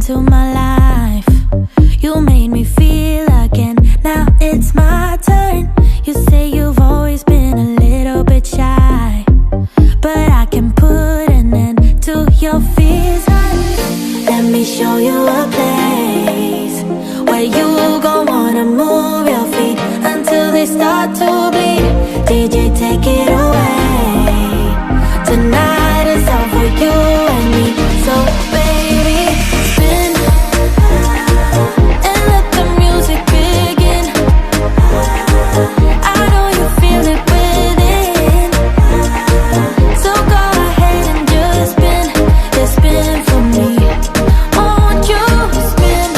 into my life. You made me feel again, now it's my turn. You say you've always been a little bit shy, but I can put an end to your fears. Let me show you a place where you gon' wanna move your feet until they start to bleed. DJ, take it away. Tonight is all for you and me. So baby, spin and let the music begin. I know you feel it within, so go ahead and just spin. Yeah, spin for me. Won't you spin?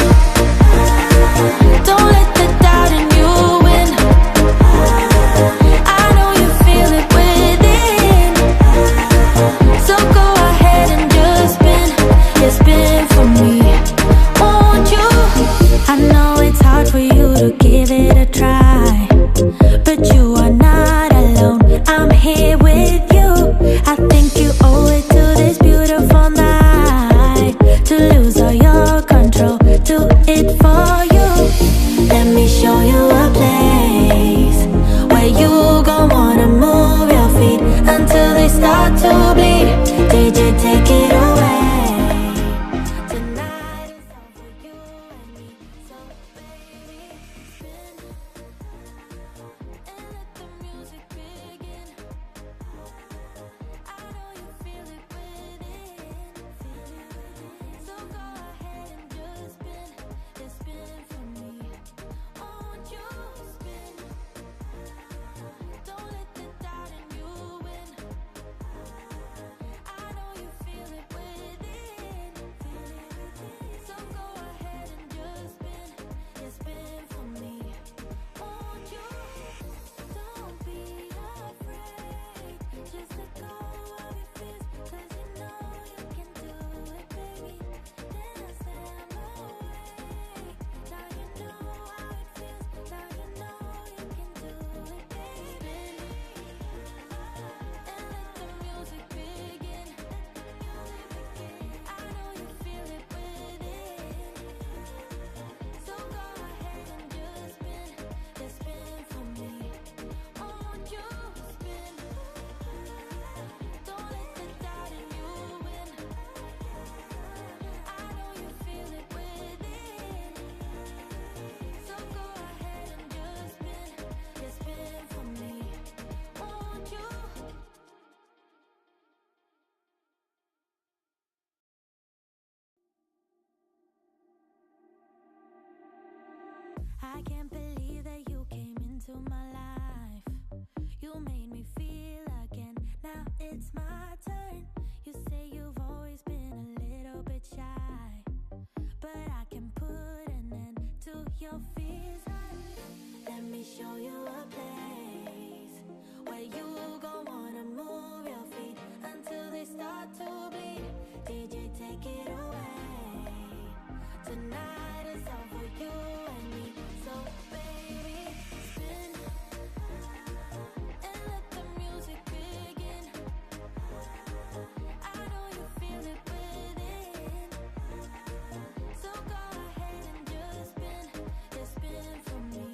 Don't let the doubt in you win. I know you feel it within, so go ahead and just spin. Yeah, spin for me. Won't you? I know it's hard for you to give it a try, but you are not alone. I'm here with you. I think you owe it to this beautiful night to lose all your control. Do it for you. Let me show you a place where you gon' wanna move your feet until they start to bleed. DJ, take it away. Tonight is all for you and me. So baby, spin and let the music begin. I know you feel it within, so go ahead and just spin. Yeah, spin for me. Won't you spin? Don't let the doubt in you win. I know you feel it within, so go ahead and just spin. Yeah, spin for me. Won't you? Don't be afraid. Just let go of your fears, 'cause you know you can do it, baby. Dance them away. Now you know how it feels. Now you know you can do it, baby. And let the music begin. I know you feel it within, so go ahead and just spin. Yeah, spin for me. Won't you spin? Don't let the doubt in you win. I know you feel it within, so go ahead and just spin. Yeah, spin for me. Won't you? I can't believe that you came into my life. You made me feel again, now it's my turn. You say you've always been a little bit shy, but I can put an end to your fears. Let me show you a place where you gon' wanna move your feet until they start to bleed. DJ, take it away. Tonight is all for you and me. So baby, spin and let the music begin. I know you feel it within, so go ahead and just spin. Yeah, spin for me.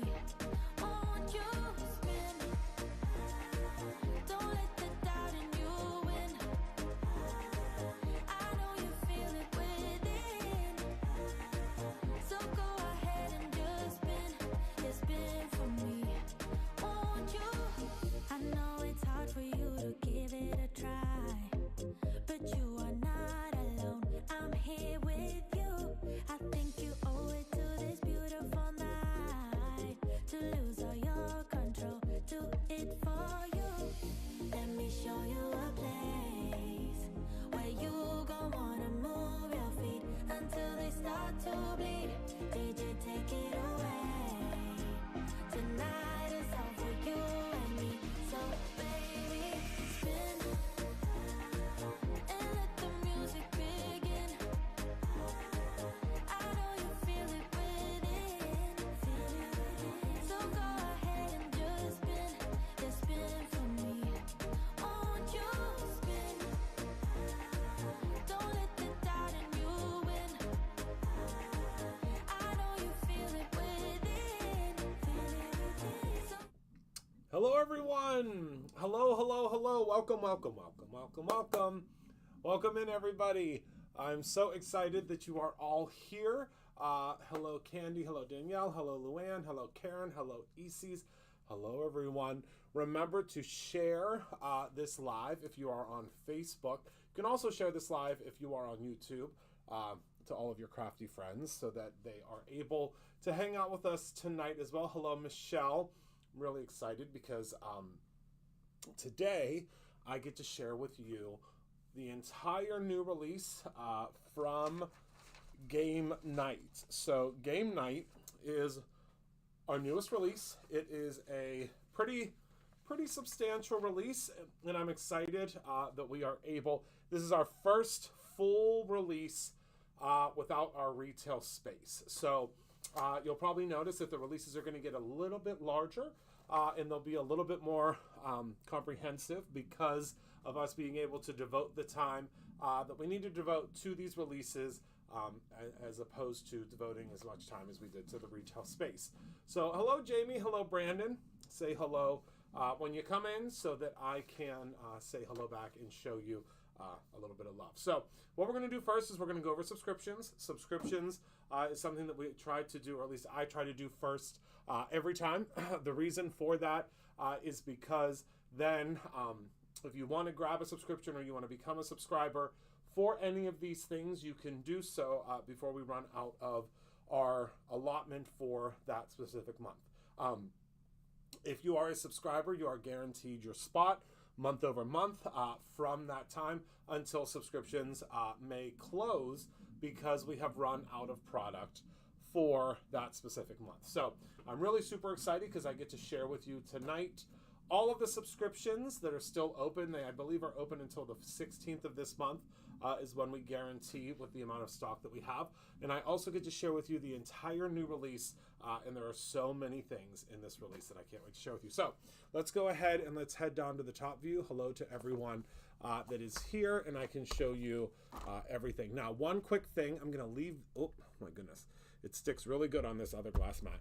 Won't you spin? Don't let the doubt in you win. I know you feel it within, so go ahead and just spin. Yeah, spin for me. Won't you? I know it's hard for you to give it a try, but you are not alone. I'm here with you. I think you owe it to this beautiful night to lose all your control. Do it for you. Let me show you a place where you gon' wanna move your feet until they start to bleed. DJ, take it away. Tonight is all for you and me. So baby, spin and let the Hello, everyone. Hello, hello, hello. Welcome, welcome, welcome, welcome, welcome. Welcome in, everybody. I'm so excited that you are all here. Hello, Candy. Hello, Danielle. Hello, Luann. Hello, Karen. Hello, Isis. Hello, everyone. Remember to share this live if you are on Facebook. You can also share this live if you are on YouTube to all of your crafty friends so that they are able to hang out with us tonight as well. Hello, Michelle. I'm really excited because today I get to share with you the entire new release from Game Night. So Game Night is our newest release. It is a pretty substantial release, and I'm excited that we are able. This is our first full release without our retail space. So you'll probably notice that the releases are going to get a little bit larger and they'll be a little bit more comprehensive because of us being able to devote the time that we need to devote to these releases as opposed to devoting as much time as we did to the retail space. So hello, Jamie. Hello, Brandon. Say hello when you come in so that I can say hello back and show you a little bit of love. So what we're going to do first is we're going to go over subscriptions. Subscriptions is something that we try to do, or at least I try to do first every time. The reason for that is because then if you want to grab a subscription or you want to become a subscriber for any of these things, you can do so before we run out of our allotment for that specific month. If you are a subscriber, you are guaranteed your spot month over month from that time until subscriptions may close because we have run out of product for that specific month. So I'm really super excited because I get to share with you tonight all of the subscriptions that are still open. They, I believe, are open until the 16th of this month is when we guarantee with the amount of stock that we have. And I also get to share with you the entire new release, and there are so many things in this release that I can't wait to share with you. So let's go ahead and let's head down to the top view. Hello to everyone that is here, and I can show you everything. Now, one quick thing, I'm gonna leave, oh my goodness, it sticks really good on this other glass mat.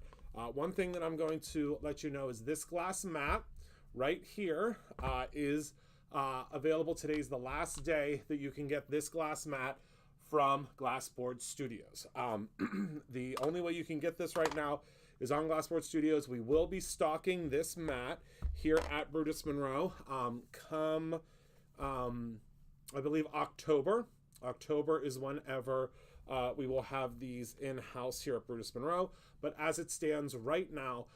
One thing that I'm going to let you know is this glass mat right here is available. Today's the last day that you can get this glass mat from Glassboard Studios. The only way you can get this right now is on Glassboard Studios. We will be stocking this mat here at Brutus Monroe come, I believe, October. October is whenever we will have these in-house here at Brutus Monroe. But as it stands right now,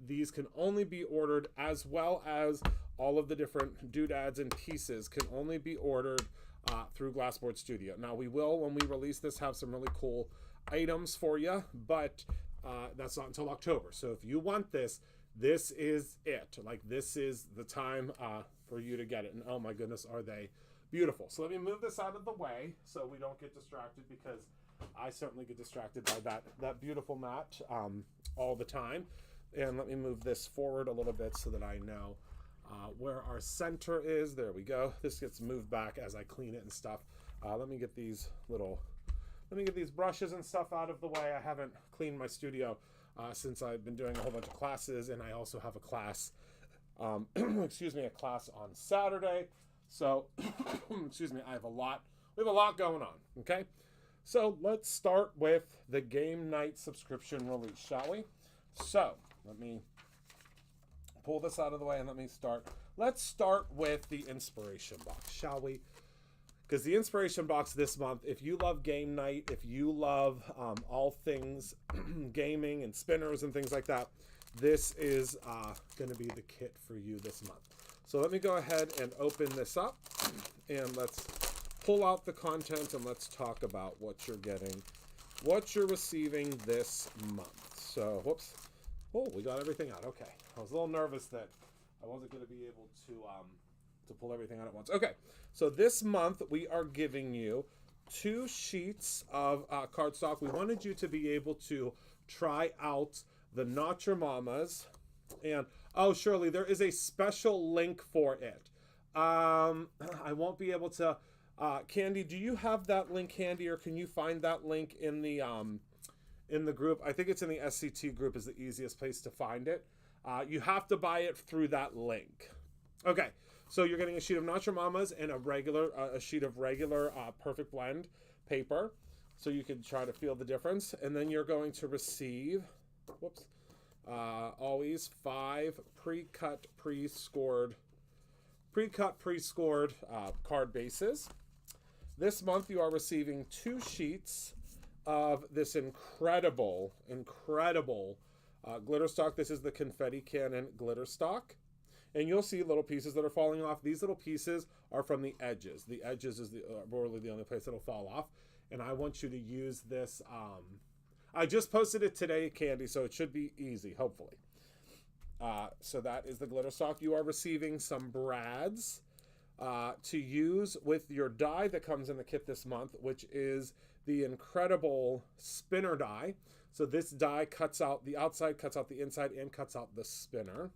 these can only be ordered, as well as all of the different doodads and pieces can only be ordered through Glassboard Studio. Now we will, when we release this, have some really cool items for you, but that's not until October. So if you want this, this is it. Like, this is the time for you to get it. And oh my goodness, are they beautiful. So let me move this out of the way so we don't get distracted, because I certainly get distracted by that beautiful mat all the time. And let me move this forward a little bit so that I know where our center is. There we go. This gets moved back as I clean it and stuff. Let me get these brushes and stuff out of the way. I haven't cleaned my studio since I've been doing a whole bunch of classes, and I also have a class, excuse me, a class on Saturday. So, excuse me, we have a lot going on, okay? So let's start with the Game Night subscription release, shall we? So let me pull this out of the way and let me start. Let's start with the inspiration box, shall we? Because the inspiration box this month, if you love Game Night, if you love all things gaming and spinners and things like that, this is going to be the kit for you this month. So let me go ahead and open this up, and let's pull out the content and let's talk about what you're getting, what you're receiving this month. So, whoops. Oh, we got everything out. Okay. I was a little nervous that I wasn't going to be able to pull everything out at once. Okay. So this month we are giving you 2 sheets of cardstock. We wanted you to be able to try out the Not Your Mamas. And, oh, Shirley, there is a special link for it. I won't be able to, Candy, do you have that link handy, or can you find that link in the group? I think it's in the SCT group is the easiest place to find it. You have to buy it through that link. Okay, so you're getting a sheet of Not Your Mama's and a sheet of regular Perfect Blend paper, so you can try to feel the difference. And then you're going to receive, always 5 pre-cut, pre-scored card bases. This month you are receiving 2 sheets of this incredible glitter stock. This is the Confetti Cannon glitter stock. And you'll see little pieces that are falling off. These little pieces are from the edges. The edges is really the only place it'll fall off. And I want you to use this. I just posted it today, Candy, so it should be easy, hopefully. So that is the glitter stock. You are receiving some brads to use with your die that comes in the kit this month, which is the incredible spinner die. So this die cuts out the outside, cuts out the inside, and cuts out the spinner.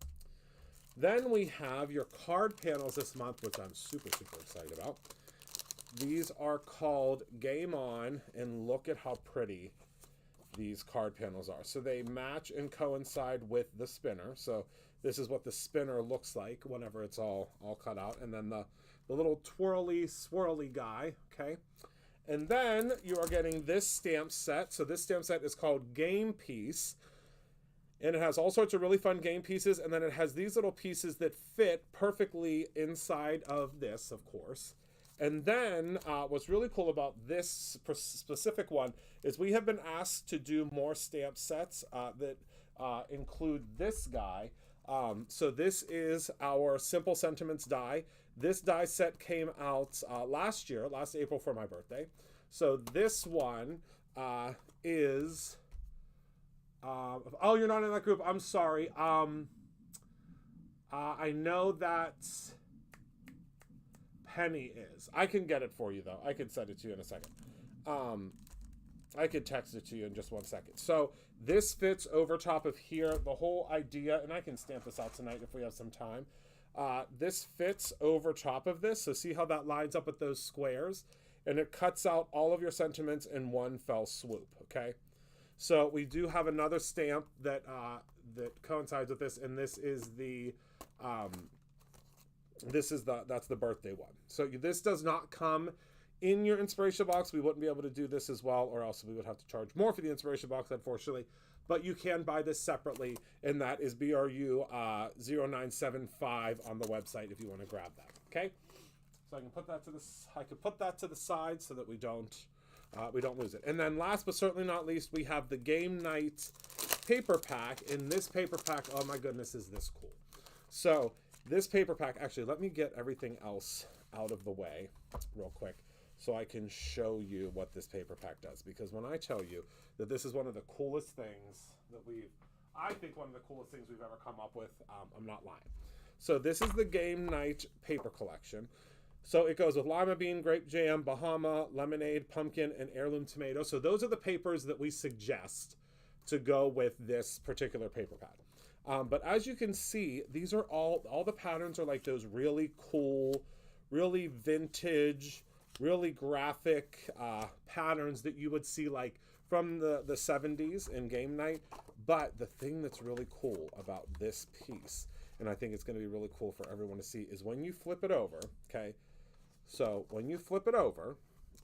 Then we have your card panels this month, which I'm super excited about. These are called Game On, and look at how pretty these card panels are. So they match and coincide with the spinner. So this is what the spinner looks like whenever it's all cut out. And then the little twirly, swirly guy, okay? And then you are getting this stamp set. So this stamp set is called Game Piece. And it has all sorts of really fun game pieces. And then it has these little pieces that fit perfectly inside of this, of course. And then what's really cool about this specific one is we have been asked to do more stamp sets that include this guy. So this is our Simple Sentiments die. This die set came out last April for my birthday. So this one is... oh, you're not in that group. I'm sorry. I know that Penny is. I can get it for you, though. I could send it to you in a second. I could text it to you in just 1 second. So this fits over top of here. The whole idea, and I can stamp this out tonight if we have some time. This fits over top of this. So see how that lines up with those squares? And it cuts out all of your sentiments in one fell swoop, okay? So we do have another stamp that that coincides with this, and this is the that's the birthday one. So this does not come in your inspiration box. We wouldn't be able to do this as well, or else we would have to charge more for the inspiration box, unfortunately. But you can buy this separately, and that is BRU 0975 on the website if you want to grab that. Okay, so I can put that to the side so that we don't lose it. And then last but certainly not least, we have the Game Night paper pack. In this paper pack, oh my goodness, is this cool. So this paper pack, actually, let me get everything else out of the way real quick so I can show you what this paper pack does. Because when I tell you that this is one of the coolest things that I think one of the coolest things we've ever come up with, I'm not lying. So this is the Game Night paper collection. So it goes with lima bean, grape jam, Bahama, lemonade, pumpkin, and heirloom tomato. So those are the papers that we suggest to go with this particular paper pad. But as you can see, these are all the patterns are like those really cool, really vintage, really graphic patterns that you would see like from the 70s in Game Night. But the thing that's really cool about this piece, and I think it's going to be really cool for everyone to see, is when you flip it over, okay? So when you flip it over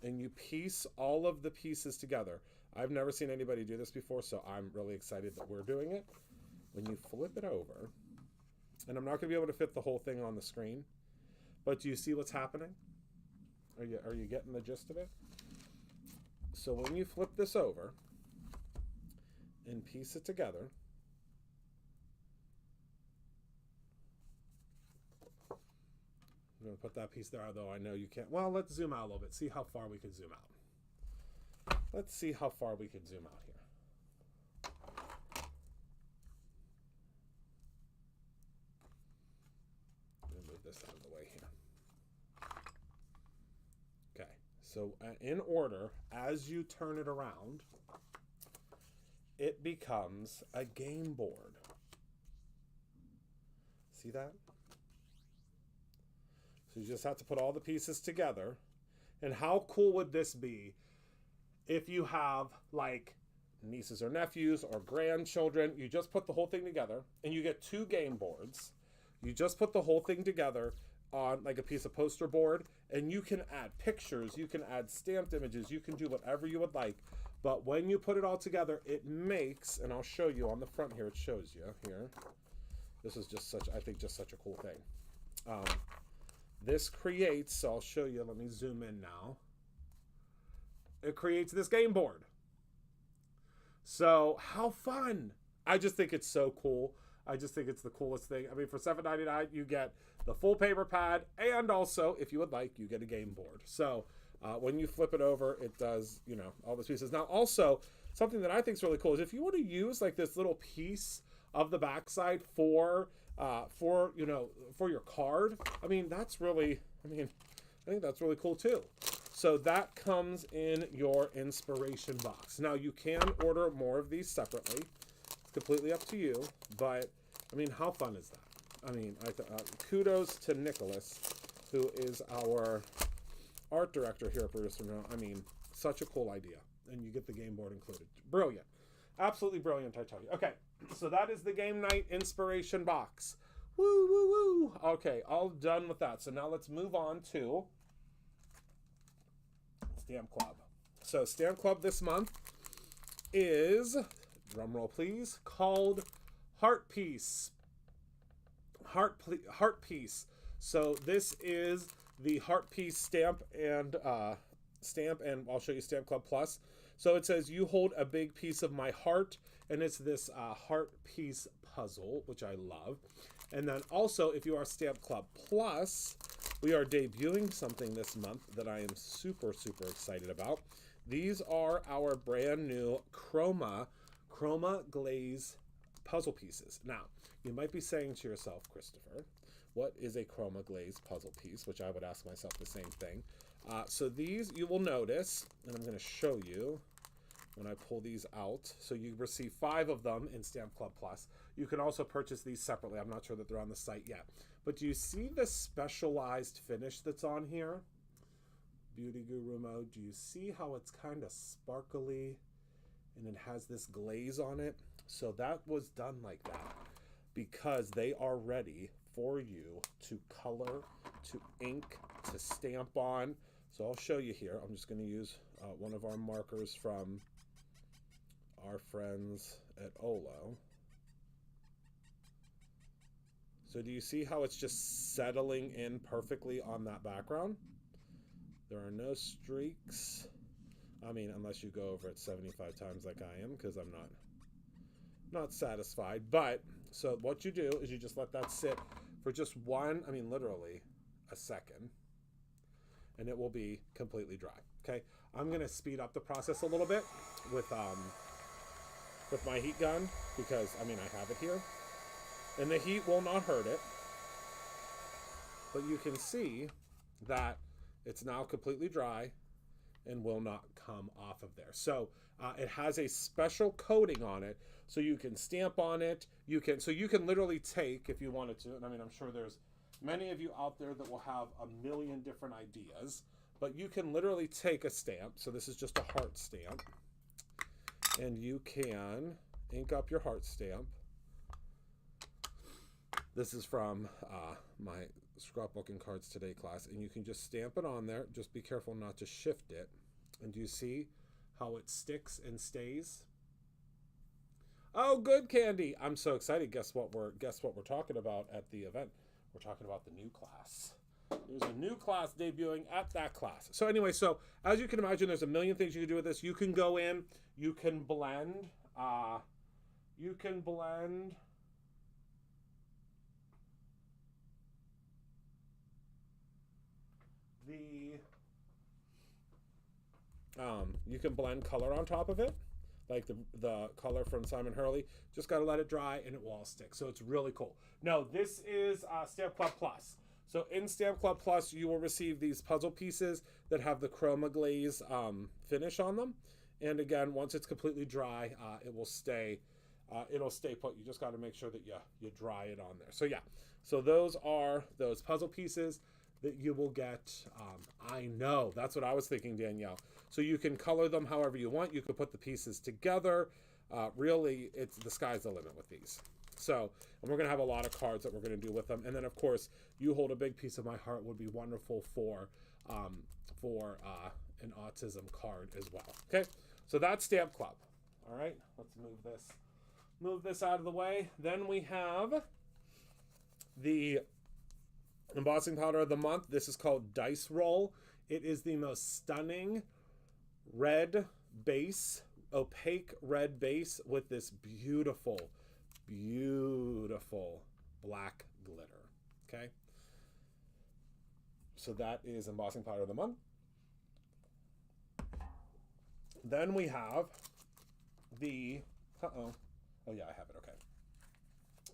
and you piece all of the pieces together, I've never seen anybody do this before, so I'm really excited that we're doing it. When you flip it over, and I'm not going to be able to fit the whole thing on the screen, but do you see what's happening? Are you getting the gist of it? So when you flip this over and piece it together, I'm going to put that piece there, although I know you can't. Well, let's zoom out a little bit. See how far we can zoom out. Let's see how far we can zoom out here. Let me move this out of the way here. Okay, so in order, as you turn it around, it becomes a game board. See that? So you just have to put all the pieces together. And how cool would this be if you have like nieces or nephews or grandchildren. You just put the whole thing together, and you get 2 game boards. You just put the whole thing together on like a piece of poster board, and you can add pictures, you can add stamped images, you can do whatever you would like. But when you put it all together, it makes, and I'll show you on the front here, it shows you here. This is just such, I think, just such a cool thing. This creates, so I'll show you, let me zoom in now. It creates this game board. So how fun. I just think it's so cool. I just think it's the coolest thing. I mean, for $7.99, you get the full paper pad, and also, if you would like, you get a game board. So when you flip it over, it does, you know, all those pieces. Now, also, something that I think is really cool is if you want to use like this little piece of the backside for you know, for your card, I mean, that's really, I mean, I think that's really cool too. So that comes in your inspiration box. Now, you can order more of these separately. It's completely up to you, but I mean, how fun is that? I mean, kudos to Nicholas, who is our art director here at Producer Now. I mean, such a cool idea. And you get the game board included. Brilliant. Absolutely brilliant, I tell you. Okay, so that is the Game Night Inspiration Box. Woo, woo, woo. Okay, all done with that. So now let's move on to Stamp Club. So Stamp Club this month is, drumroll please, called Heart Piece. Heart Piece. So this is the Heart Piece stamp, and I'll show you Stamp Club Plus. So it says, you hold a big piece of my heart, and it's this heart piece puzzle, which I love. And then also, if you are Stamp Club Plus, we are debuting something this month that I am super, super excited about. These are our brand new Chroma Glaze puzzle pieces. Now, you might be saying to yourself, Christopher, what is a Chroma Glaze puzzle piece? Which I would ask myself the same thing. So these, you will notice, and I'm going to show you when I pull these out. So you receive 5 of them in Stamp Club Plus. You can also purchase these separately. I'm not sure that they're on the site yet. But do you see the specialized finish that's on here? Beauty Guru Mode. Do you see how it's kind of sparkly and it has this glaze on it? So that was done like that because they are ready for you to color, to ink, to stamp on. So I'll show you here. I'm just going to use one of our markers from our friends at Olo. So do you see how it's just settling in perfectly on that background? There are no streaks. I mean, unless you go over it 75 times like I am, because I'm not satisfied. But, so what you do is you just let that sit for just literally a second. And it will be completely dry. Okay, I'm gonna speed up the process a little bit with my heat gun because I have it here, and the heat will not hurt it. But you can see that it's now completely dry and will not come off of there. So it has a special coating on it, so you can stamp on it. You can literally take, if you wanted to, and I'm sure there's many of you out there that will have a million different ideas, but you can literally take a stamp. So this is just a heart stamp, and you can ink up your heart stamp. This is from my Scrapbooking Cards Today class, and you can just stamp it on there. Just be careful not to shift it. And do you see how it sticks and stays? Oh, good, Candy! I'm so excited. Guess what we're talking about at the event? We're talking about the new class. There's a new class debuting at that class. So anyway, so as you can imagine, there's a million things you can do with this. You can go in, you can blend, you can blend color on top of it, like the color from Simon Hurley. Just got to let it dry and it will all stick. So it's really cool. No, this is Stamp Club Plus. So in Stamp Club Plus, you will receive these puzzle pieces that have the Chroma Glaze finish on them. And again, once it's completely dry, it will stay. It'll stay put. You just got to make sure that you dry it on there. So yeah, so those are those puzzle pieces. that you will get. I know, that's what I was thinking, Danielle. So you can color them however you want. You can put the pieces together. Really, it's the sky's the limit with these. So, and we're going to have a lot of cards that we're going to do with them. And then, of course, You Hold a Big Piece of My Heart would be wonderful for an autism card as well. Okay, so that's Stamp Club. All right, let's move this out of the way. Then we have the embossing powder of the month. This is called Dice Roll. It is the most stunning red base, opaque red base with this beautiful, beautiful black glitter. Okay, so that is embossing powder of the month. Then we have the oh yeah, I have it. Okay.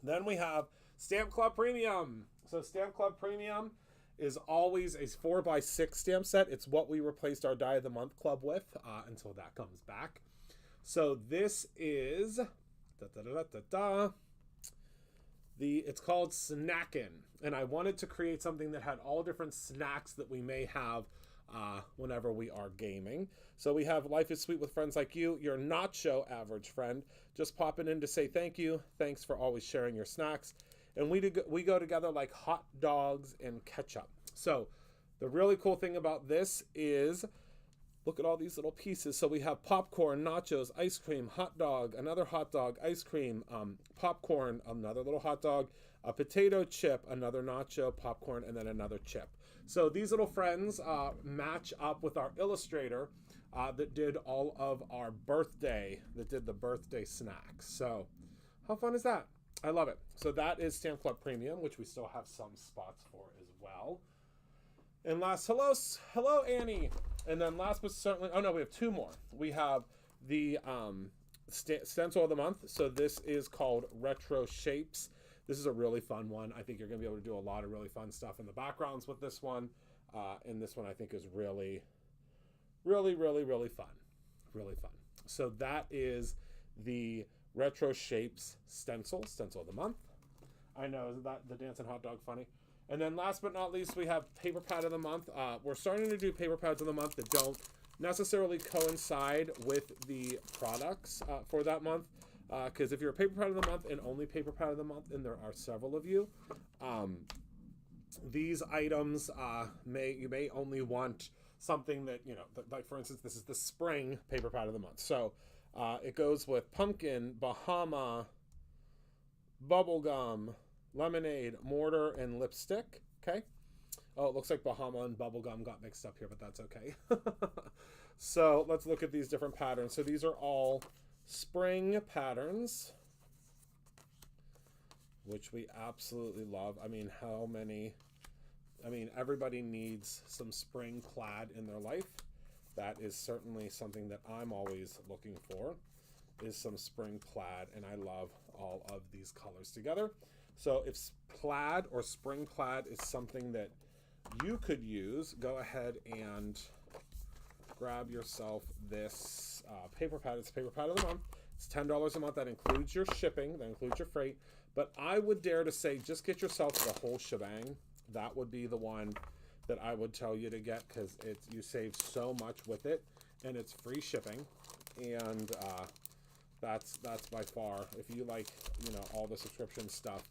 Then we have Stamp Club Premium. So Stamp Club Premium is always a 4x6 stamp set. It's what we replaced our Die of the Month Club with until that comes back. So this is it's called Snackin', and I wanted to create something that had all different snacks that we may have whenever we are gaming. So we have Life is Sweet with Friends Like You, your nacho average friend, just popping in to say thank you. Thanks for always sharing your snacks. And we go together like hot dogs and ketchup. So the really cool thing about this is, look at all these little pieces. So we have popcorn, nachos, ice cream, hot dog, another hot dog, ice cream, popcorn, another little hot dog, a potato chip, another nacho, popcorn, and then another chip. So these little friends match up with our illustrator that did all of our birthday, that did the birthday snacks. So how fun is that? I love it. So that is Stamp Club Premium, which we still have some spots for as well. And last, hello Annie. And then last but certainly, oh no, we have two more. We have the stencil of the month. So this is called Retro Shapes. This is a really fun one. I think you're going to be able to do a lot of really fun stuff in the backgrounds with this one. And this one I think is really, really, really, really fun. Really fun. So that is the Retro Shapes stencil of the month. I know, isn't that the dancing hot dog funny? And then last but not least, we have Paper Pad of the Month. We're starting to do Paper Pads of the Month that don't necessarily coincide with the products for that month. Because if you're a Paper Pad of the Month and only Paper Pad of the Month, and there are several of you, these items you may only want something that, you know, like for instance, this is the spring Paper Pad of the Month. So it goes with pumpkin, Bahama, bubblegum, lemonade, mortar, and lipstick. Okay. Oh, it looks like Bahama and bubblegum got mixed up here, but that's okay. So let's look at these different patterns. So these are all spring patterns, which we absolutely love. I mean, everybody needs some spring plaid in their life. That is certainly something that I'm always looking for, is some spring plaid, and I love all of these colors together. So if plaid or spring plaid is something that you could use, go ahead and grab yourself this paper pad. It's Paper Pad of the Month. It's $10 a month. That includes your shipping. That includes your freight. But I would dare to say just get yourself the whole shebang. That would be the one that I would tell you to get, because you save so much with it, and it's free shipping. And that's by far, if you like, you know, all the subscription stuff,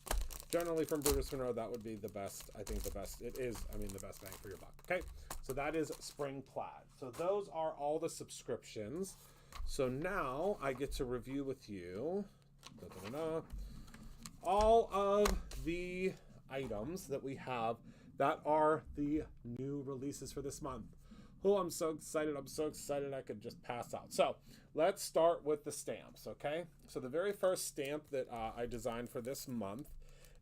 generally from Brutus Monroe, that would be the best. I think the best. It is, I mean, the best bang for your buck. Okay, so that is spring plaid. So those are all the subscriptions. So now I get to review with you all of the items that we have that are the new releases for this month. Oh, I'm so excited. I'm so excited I could just pass out. So let's start with the stamps, okay? So the very first stamp that I designed for this month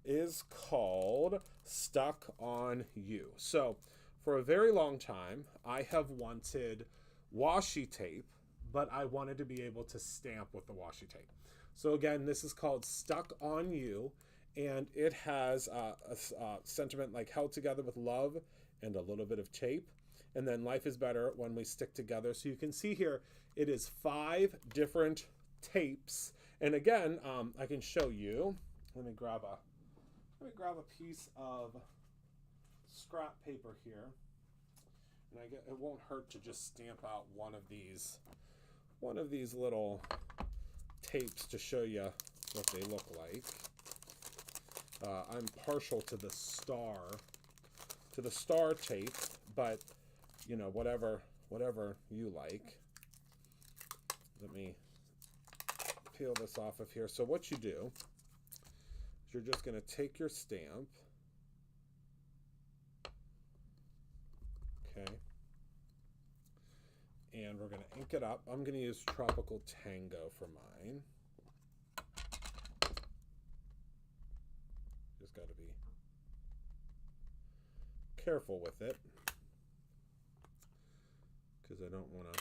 is called Stuck on You. So for a very long time, I have wanted washi tape, but I wanted to be able to stamp with the washi tape. So again, this is called Stuck on You, and it has a sentiment like held together with love and a little bit of tape. And then life is better when we stick together. So you can see here, it is 5 different tapes. And again, I can show you. Let me grab a piece of scrap paper here. And it won't hurt to just stamp out one of these little tapes to show you what they look like. I'm partial to the star tape, but you know, whatever you like. Let me peel this off of here. So what you do is you're just going to take your stamp. Okay. And we're going to ink it up. I'm going to use Tropical Tango for mine. Just got to be careful with it, because I don't want to.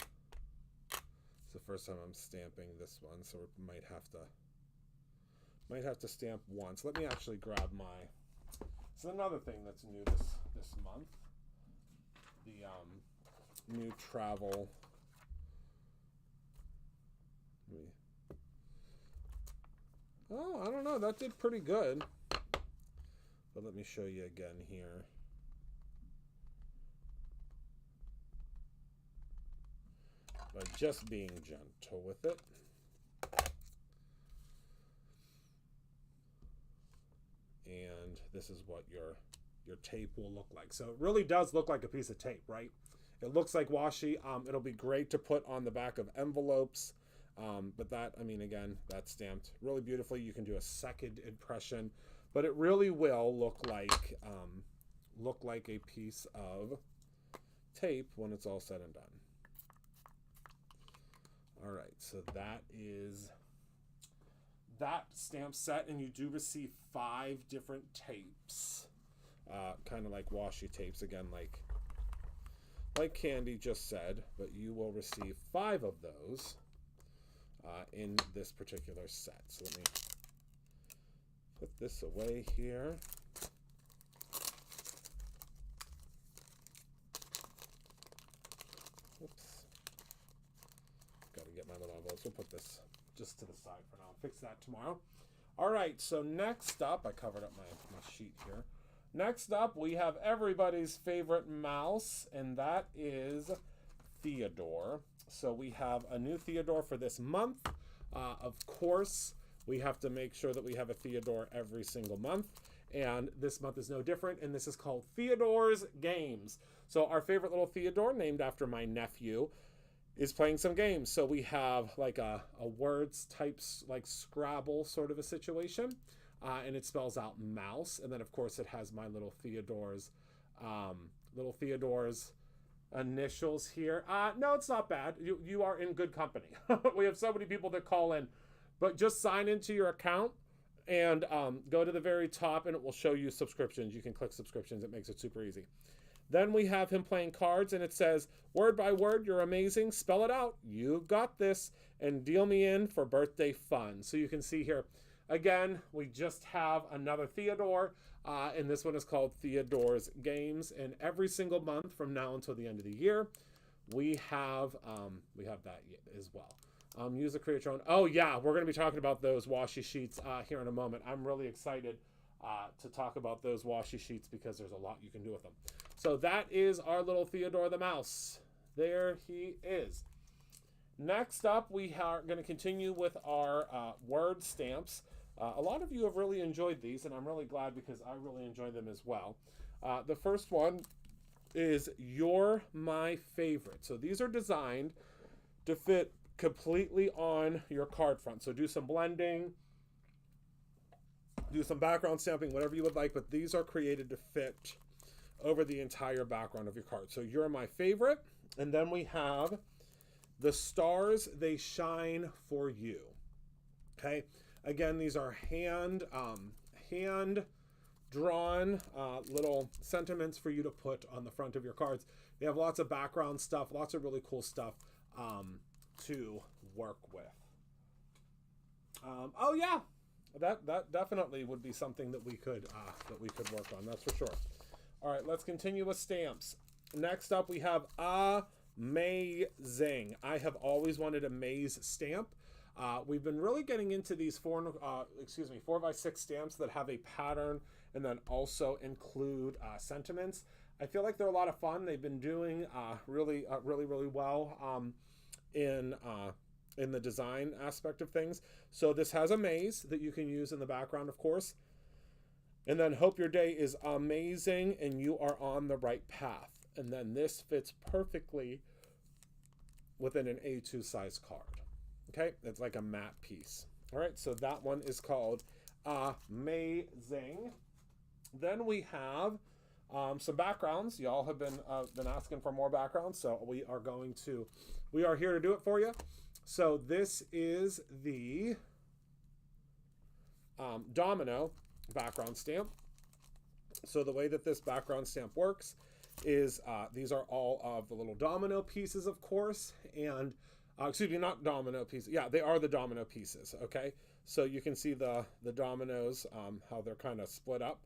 It's the first time I'm stamping this one, so we might have to stamp once. Let me actually grab my. This is another thing that's new this month. The new travel. Oh, I don't know. That did pretty good. But let me show you again here. By just being gentle with it. And this is what your tape will look like. So it really does look like a piece of tape, right? It looks like washi. It'll be great to put on the back of envelopes. But that, I mean, again, that's stamped really beautifully. You can do a second impression, but it really will look like a piece of tape when it's all said and done. All right, so that is that stamp set, and you do receive 5 different tapes, kind of like washi tapes, again, like Candy just said, but you will receive 5 of those in this particular set. So let me put this away here. My little envelopes. We'll put this just to the side for now. I'll fix that tomorrow. All right, so next up, I covered up my sheet here. Next up, we have everybody's favorite mouse, and that is Theodore. So we have a new Theodore for this month. Of course, we have to make sure that we have a Theodore every single month, and this month is no different, and this is called Theodore's Games. So our favorite little Theodore, named after my nephew, is playing some games. So we have like a words types, like Scrabble sort of a situation, and it spells out mouse, and then of course it has my little Theodore's initials here. No, it's not bad. You are in good company. We have so many people that call in, but just sign into your account and go to the very top, and it will show you subscriptions. You can click subscriptions. It makes it super easy. Then we have him playing cards, and it says, word by word, you're amazing. Spell it out. You got this. And deal me in for birthday fun. So you can see here, again, we just have another Theodore, and this one is called Theodore's Games. And every single month from now until the end of the year, we have that as well. Use the create your own. Oh yeah, we're going to be talking about those washi sheets here in a moment. I'm really excited to talk about those washi sheets because there's a lot you can do with them. So that is our little Theodore the mouse. There he is. Next up, we are going to continue with our word stamps. A lot of you have really enjoyed these, and I'm really glad because I really enjoy them as well. The first one is You're My Favorite. So these are designed to fit completely on your card front. So do some blending, do some background stamping, whatever you would like, but these are created to fit over the entire background of your card. So You're My Favorite. And then we have The Stars They Shine For You. Okay. Again, these are hand drawn little sentiments for you to put on the front of your cards. They have lots of background stuff, lots of really cool stuff to work with. Oh yeah, that definitely would be something that we could work on. That's for sure. All right, let's continue with stamps. Next up, we have Amazing. I have always wanted a maze stamp. We've been really getting into these 4x6 stamps that have a pattern and then also include sentiments. I feel like they're a lot of fun. They've been doing really well in the design aspect of things. So this has a maze that you can use in the background, of course. And then hope your day is amazing and you are on the right path. And then this fits perfectly within an A2 size card. Okay, it's like a matte piece. All right, so that one is called Amazing. Then we have some backgrounds. Y'all have been asking for more backgrounds, so we are here to do it for you. So this is the domino background stamp. So the way that this background stamp works is these are all of the little domino pieces, of course, and excuse me, not domino pieces. Yeah, they are the domino pieces. Okay, so you can see the dominoes, how they're kind of split up,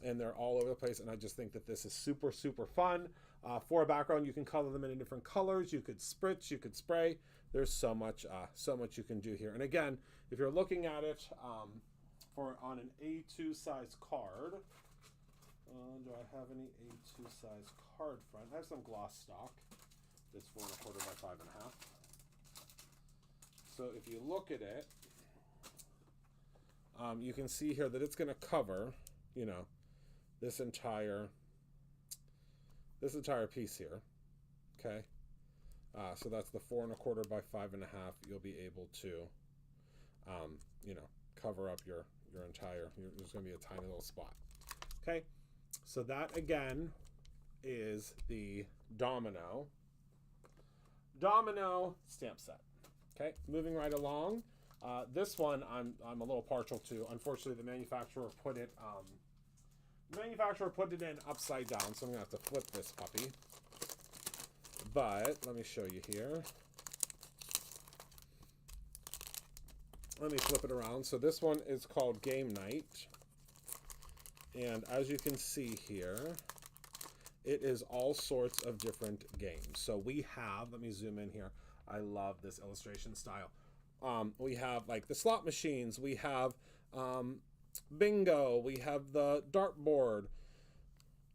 and they're all over the place. And I just think that this is super fun. For a background, you can color them in different colors. You could spritz, you could spray. There's so much you can do here. And again, if you're looking at it on an A2 size card, do I have any A2 size card front? I have some gloss stock. It's 4 1/4 by 5 1/2. So if you look at it, you can see here that it's going to cover, you know, this entire piece here. Okay. So that's the 4 1/4 by 5 1/2. You'll be able to, you know, cover up your entire. There's going to be a tiny little spot. Okay. So that again is the domino stamp set. Okay. Moving right along. This one I'm a little partial to. Unfortunately, the manufacturer put it in upside down, so I'm gonna have to flip this puppy. But let me show you here. Let me flip it around. So this one is called Game Night. And as you can see here, it is all sorts of different games. So we have, let me zoom in here. I love this illustration style. We have like the slot machines. We have bingo. We have the dartboard.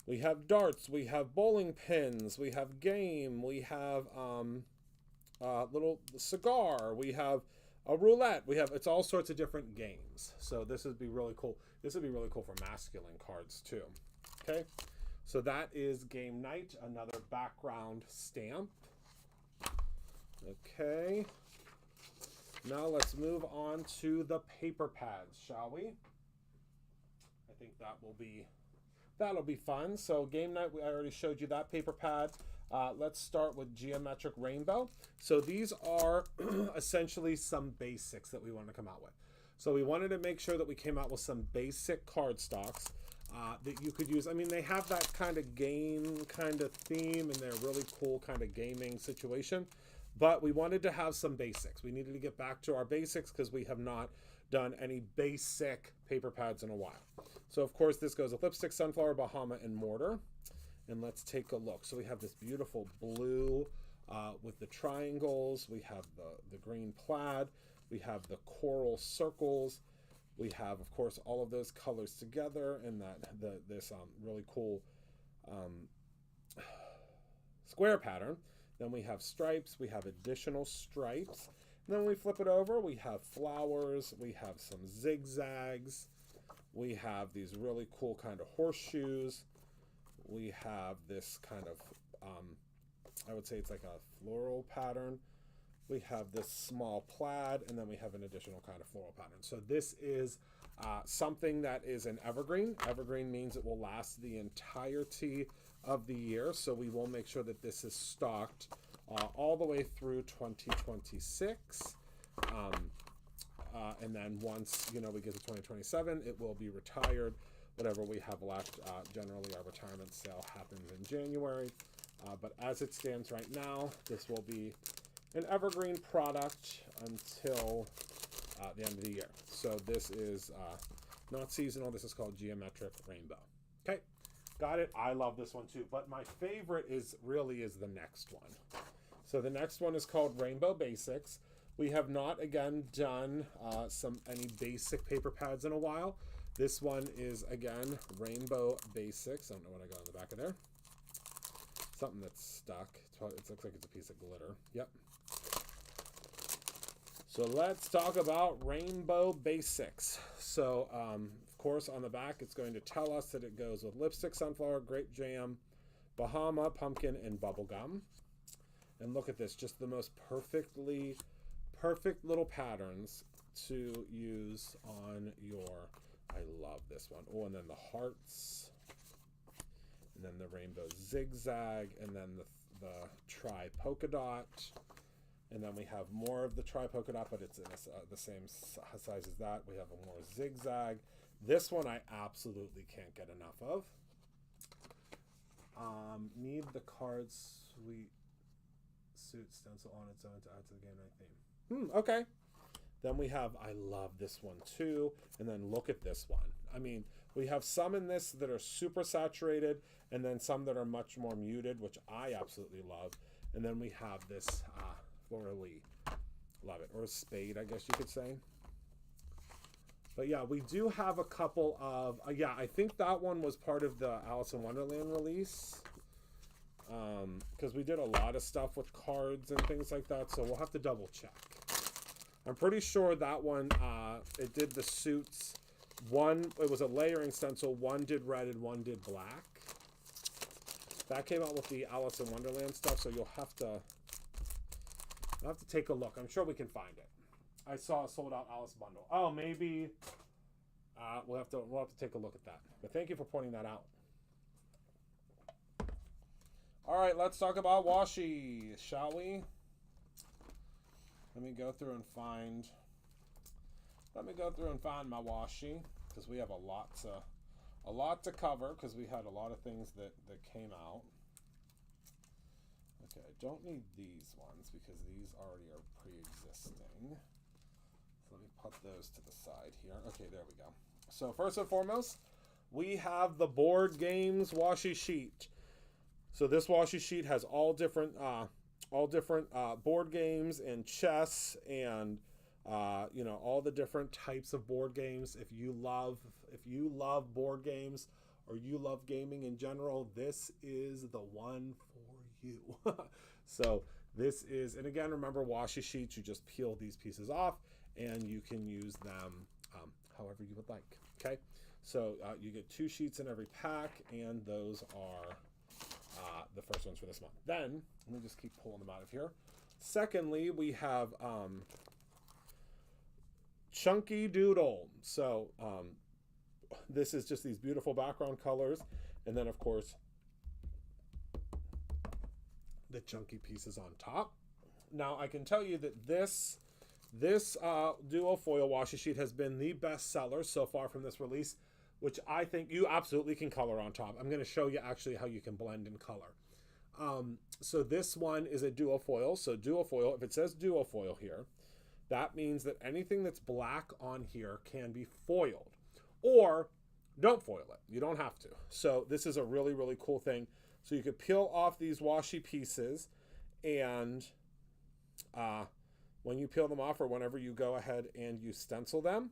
We have darts. We have bowling pins. We have game. We have little cigar. We have a roulette. It's all sorts of different games. So this would be really cool. This would be really cool for masculine cards too. Okay, so that is Game Night, another background stamp. Okay, now let's move on to the paper pads, shall we? I think that'll be fun. So Game Night, I already showed you that paper pad. Let's start with Geometric Rainbow. So these are essentially some basics that we want to come out with. So we wanted to make sure that we came out with some basic cardstocks that you could use. I mean, they have that kind of game kind of theme, and they're really cool kind of gaming situation. But we wanted to have some basics. We needed to get back to our basics because we have not done any basic paper pads in a while. So of course this goes with Lipstick, Sunflower, Bahama, and Mortar. And let's take a look. So we have this beautiful blue with the triangles. We have the green plaid. We have the coral circles. We have, of course, all of those colors together in this really cool square pattern. Then we have stripes. We have additional stripes. And then when we flip it over, we have flowers. We have some zigzags. We have these really cool kind of horseshoes. We have this kind of, I would say it's like a floral pattern. We have this small plaid, and then we have an additional kind of floral pattern. So this is something that is an evergreen. Evergreen means it will last the entirety of the year. So we will make sure that this is stocked all the way through 2026. And then once, you know, we get to 2027, it will be retired. Whatever we have left, generally our retirement sale happens in January. But as it stands right now, this will be an evergreen product until the end of the year. So this is not seasonal. This is called Geometric Rainbow. Okay, got it. I love this one too. But my favorite is the next one. So the next one is called Rainbow Basics. We have not, again, done any basic paper pads in a while. This one is, again, Rainbow Basics. I don't know what I got on the back of there. Something that's stuck. It looks like it's a piece of glitter. Yep. So let's talk about Rainbow Basics. So, of course, on the back, it's going to tell us that it goes with lipstick, sunflower, grape jam, Bahama, pumpkin, and bubblegum. And look at this, just the most perfect little patterns to use on your, I love this one. Oh, and then the hearts, and then the rainbow zigzag, and then the tri polka dot. And then we have more of the tri polka dot, but it's in the same size as that. We have a more zigzag. This one I absolutely can't get enough of. Need the card sweet suit stencil on its own to add to the game night theme. Okay. Then we have, I love this one too. And then look at this one. I mean, we have some in this that are super saturated, and then some that are much more muted, which I absolutely love. And then we have this florally, love it, or a spade, I guess you could say. But yeah, we do have a couple of, yeah, I think that one was part of the Alice in Wonderland release. Because we did a lot of stuff with cards and things like that, so we'll have to double check. I'm pretty sure that one, it did the suits. One, it was a layering stencil, one did red and one did black. That came out with the Alice in Wonderland stuff, so you'll have to take a look. I'm sure we can find it. I saw a sold out Alice bundle. Oh, maybe we'll have to take a look at that. But thank you for pointing that out. All right, let's talk about washi, shall we? Let me go through and find my washi, because we have a lot to cover, because we had a lot of things that came out. Okay, I don't need these ones because these already are pre-existing. So let me put those to the side here. Okay, there we go. So first and foremost, we have the board games washi sheet. So this washi sheet has all different board games and chess and you know, all the different types of board games. If you love board games or you love gaming in general, this is the one for you. So this is, and again, remember washi sheets, you just peel these pieces off and you can use them however you would like. Okay, so you get 2 sheets in every pack, and those are the first ones for this month. Then let me just keep pulling them out of here. Secondly, we have Chunky Doodle. So this is just these beautiful background colors, and then of course the chunky pieces on top. Now I can tell you that this duo foil washi sheet has been the best seller so far from this release, which I think you absolutely can color on top. I'm going to show you actually how you can blend and color. So this one is a duo foil. So duo foil, if it says duo foil here, that means that anything that's black on here can be foiled, or don't foil it. You don't have to. So this is a really, really cool thing. So you could peel off these washi pieces, and when you peel them off, or whenever you go ahead and you stencil them,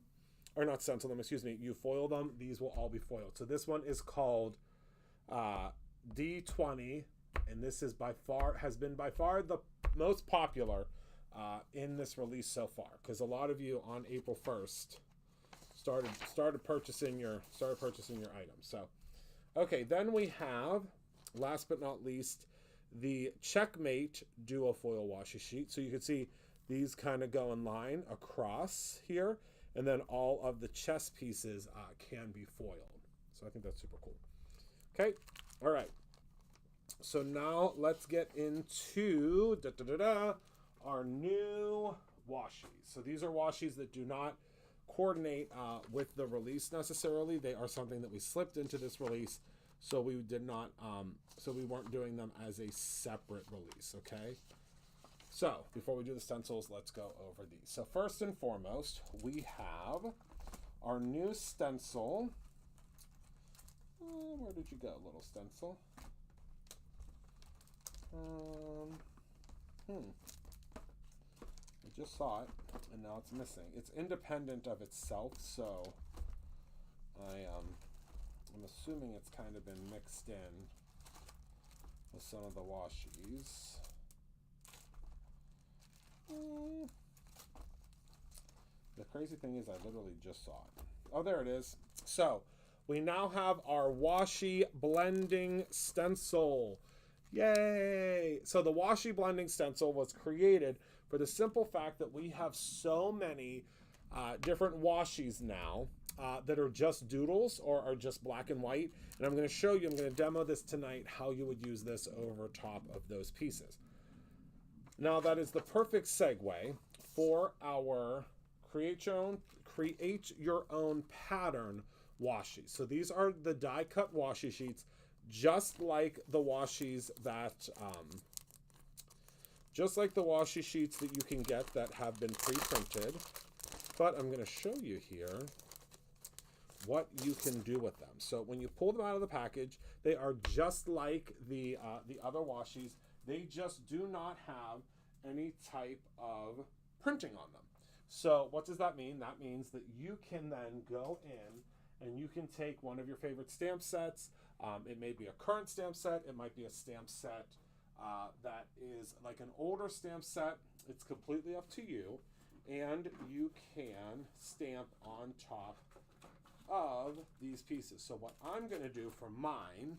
or not stencil them, excuse me, you foil them, these will all be foiled. So this one is called D20, and this is has been by far the most popular in this release so far, because a lot of you on April 1st started purchasing your items. So okay, then we have, last but not least, the Checkmate duo foil washi sheet. So you can see these kind of go in line across here, and then all of the chess pieces can be foiled. So I think that's super cool. Okay, all right. So now let's get into our new washis. So these are washis that do not coordinate with the release necessarily. They are something that we slipped into this release, so we did not, so we weren't doing them as a separate release. Okay. So before we do the stencils, let's go over these. So first and foremost, we have our new stencil. Where did you go, little stencil? I just saw it, and now it's missing. It's independent of itself, so I'm assuming it's kind of been mixed in with some of the washies. The crazy thing is I literally just saw it. Oh, there it is. So we now have our washi blending stencil. Yay! So the washi blending stencil was created for the simple fact that we have so many different washies now that are just doodles or are just black and white. And I'm going to show you, I'm going to demo this tonight, how you would use this over top of those pieces. Now that is the perfect segue for our create your own pattern washi. So these are the die cut washi sheets, just like the washies that just like the washi sheets that you can get that have been pre-printed. But I'm going to show you here what you can do with them. So when you pull them out of the package, they are just like the other washies. They just do not have any type of printing on them. So what does that mean? That means that you can then go in and you can take one of your favorite stamp sets. It may be a current stamp set. It might be a stamp set that is like an older stamp set. It's completely up to you. And you can stamp on top of these pieces. So what I'm going to do for mine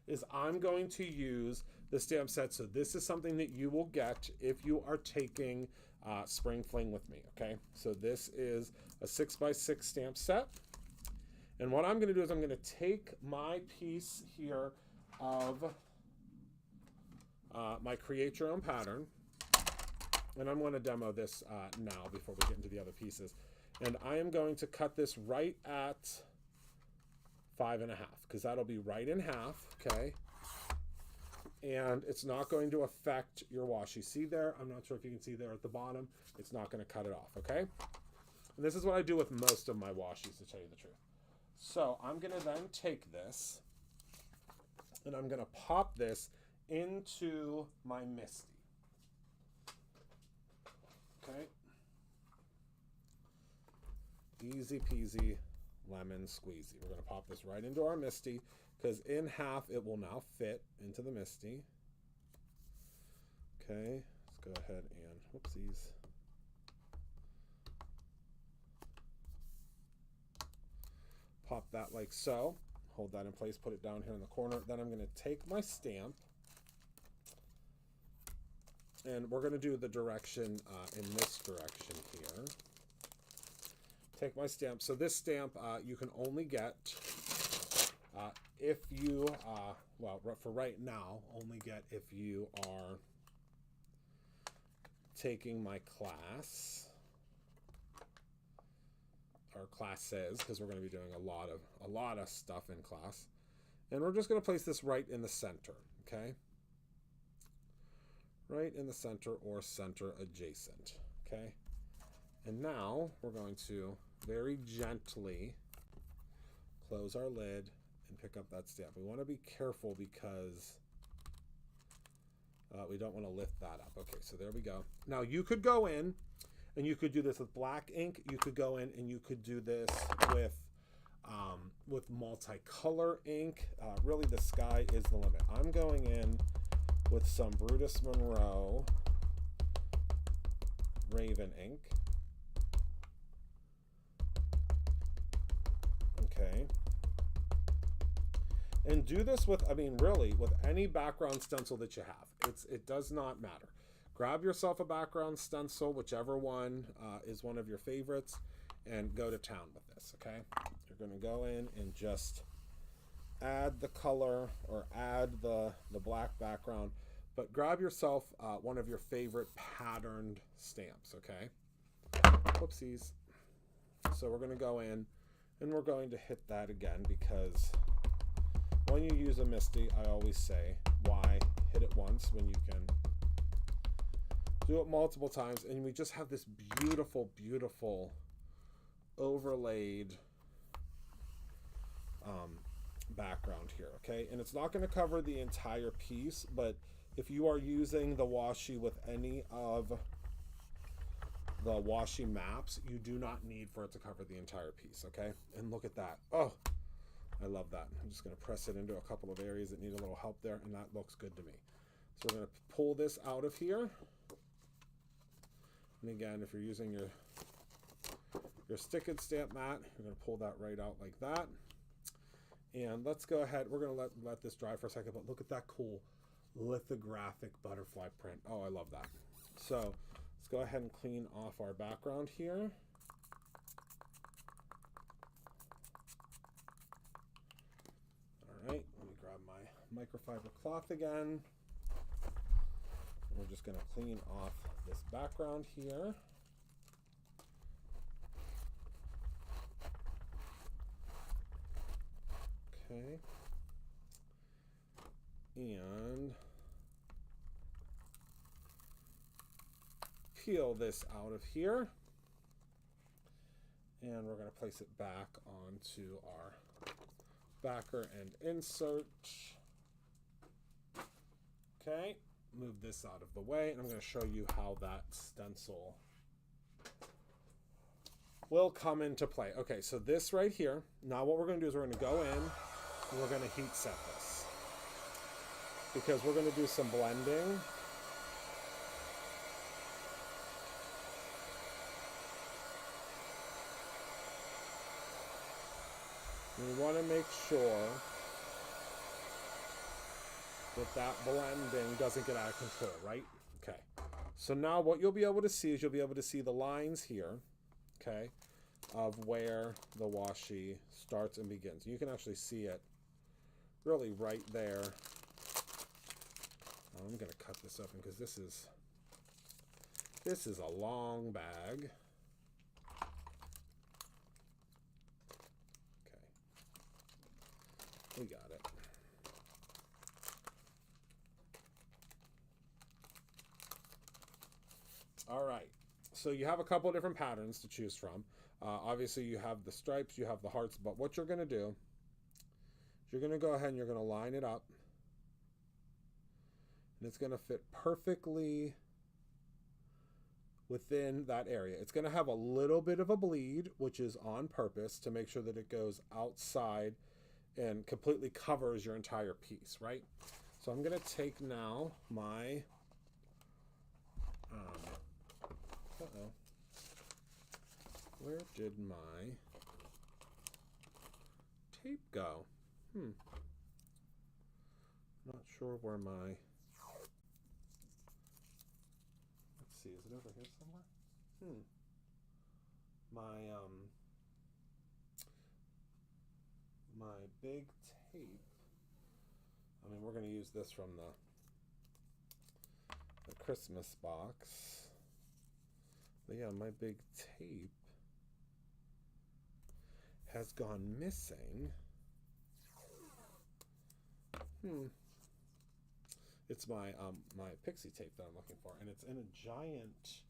is I'm going to use the stamp set. So this is something that you will get if you are taking Spring Fling with me, okay? So this is a 6x6 stamp set. And what I'm going to do is I'm going to take my piece here of my create your own pattern. And I'm going to demo this now before we get into the other pieces. And I am going to cut this right at 5.5 because that'll be right in half, okay? And it's not going to affect your washi. See there? I'm not sure if you can see there at the bottom. It's not going to cut it off, okay? And this is what I do with most of my washis, to tell you the truth. So I'm going to then take this and I'm going to pop this into my MISTI. Okay. Easy peasy lemon squeezy. We're going to pop this right into our MISTI because in half it will now fit into the MISTI. Okay, let's go ahead and whoopsies. Pop that like so. Hold that in place, put it down here in the corner. Then I'm going to take my stamp and we're going to do the direction in this direction here. Take my stamp. So this stamp you can only get if you, well, for right now, only get if you are taking my class, or classes, because we're going to be doing a lot of stuff in class. And we're just going to place this right in the center, okay? Right in the center or center adjacent, okay? And now we're going to very gently close our lid and pick up that stamp. We want to be careful because we don't want to lift that up. Okay, so there we go. Now you could go in and you could do this with black ink. You could go in and you could do this with multicolor ink. Really, the sky is the limit. I'm going in with some Brutus Monroe Raven ink. Okay. And do this with, I mean, really, with any background stencil that you have. It does not matter. Grab yourself a background stencil, whichever one is one of your favorites, and go to town with this, okay? You're going to go in and just add the color or add the black background, but grab yourself one of your favorite patterned stamps, okay? Whoopsies. So we're going to go in and we're going to hit that again because when you use a MISTI, I always say, why hit it once when you can do it multiple times? And we just have this beautiful, beautiful overlaid background here, okay? And it's not going to cover the entire piece, but if you are using the washi with any of the washi maps, you do not need for it to cover the entire piece, okay? And look at that. Oh, I love that. I'm just going to press it into a couple of areas that need a little help there, and that looks good to me. So we're going to pull this out of here. And again, if you're using your stick and stamp mat, you're going to pull that right out like that. And let's go ahead. We're going to let this dry for a second, but look at that cool lithographic butterfly print. Oh, I love that. So let's go ahead and clean off our background here. All right, let me grab my microfiber cloth again. We're just going to clean off this background here. Okay. And peel this out of here. And we're going to place it back onto our backer and insert. Okay, move this out of the way, and I'm going to show you how that stencil will come into play. Okay, so this right here, now what we're going to do is we're going to go in and we're going to heat set this, because we're going to do some blending. And we want to make sure that blending doesn't get out of control, right? Okay. So now what you'll be able to see is you'll be able to see the lines here, okay, of where the washi starts and begins. You can actually see it really right there. I'm going to cut this open because this is a long bag. Okay. We got it. All right, so you have a couple of different patterns to choose from. Obviously, you have the stripes, you have the hearts, but what you're going to do is you're going to go ahead and you're going to line it up, and it's going to fit perfectly within that area. It's going to have a little bit of a bleed, which is on purpose to make sure that it goes outside and completely covers your entire piece, right? So I'm going to take now my where did my tape go? Not sure where my, let's see, is it over here somewhere? My big tape, I mean, we're going to use this from the Christmas box. But yeah, my big tape has gone missing. It's my my pixie tape that I'm looking for, and it's in a giant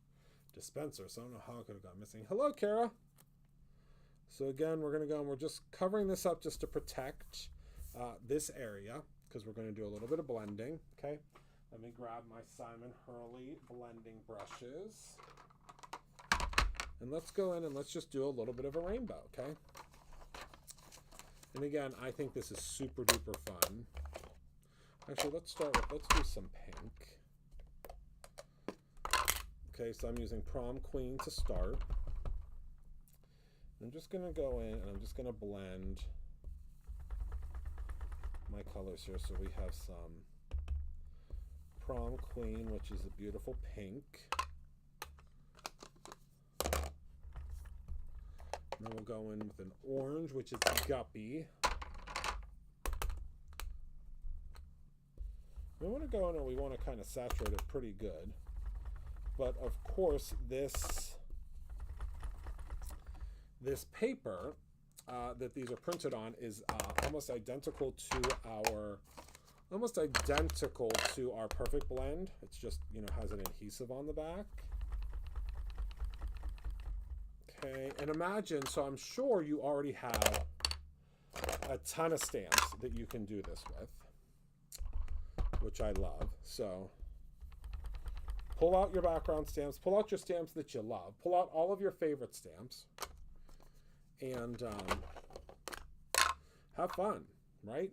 dispenser, so I don't know how it could have gone missing. Hello, Kara. So again, we're going to go and we're just covering this up just to protect this area, because we're going to do a little bit of blending. Okay, let me grab my Simon Hurley blending brushes. And let's go in and let's just do a little bit of a rainbow, okay? And again, I think this is super duper fun. Actually, let's do some pink. Okay, so I'm using Prom Queen to start. I'm just gonna go in and I'm just gonna blend my colors here. So we have some Prom Queen, which is a beautiful pink. Then we'll go in with an orange, which is Guppy. We want to go in and we want to kind of saturate it pretty good. But of course, this paper that these are printed on is almost identical to our Perfect Blend. It's just, you know, has an adhesive on the back. Okay, and imagine, so I'm sure you already have a ton of stamps that you can do this with, which I love. So pull out your background stamps, pull out your stamps that you love, pull out all of your favorite stamps, and have fun, right?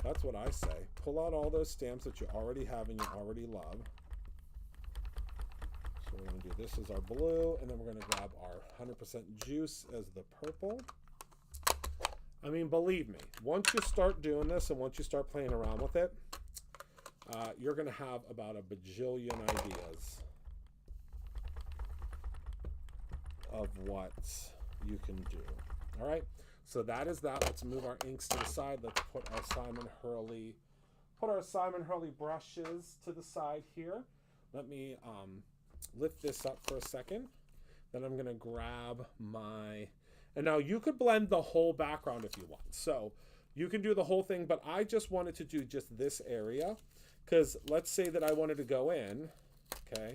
That's what I say. Pull out all those stamps that you already have and you already love. So we're going to do this as our blue, and then we're going to grab our 100% juice as the purple. I mean, believe me, once you start doing this and once you start playing around with it, you're going to have about a bajillion ideas of what you can do. All right, so that is that. Let's move our inks to the side. Let's put our Simon Hurley brushes to the side here. Let me lift this up for a second. Then I'm going to grab my... And now you could blend the whole background if you want. So you can do the whole thing, but I just wanted to do just this area. Because let's say that I wanted to go in, okay?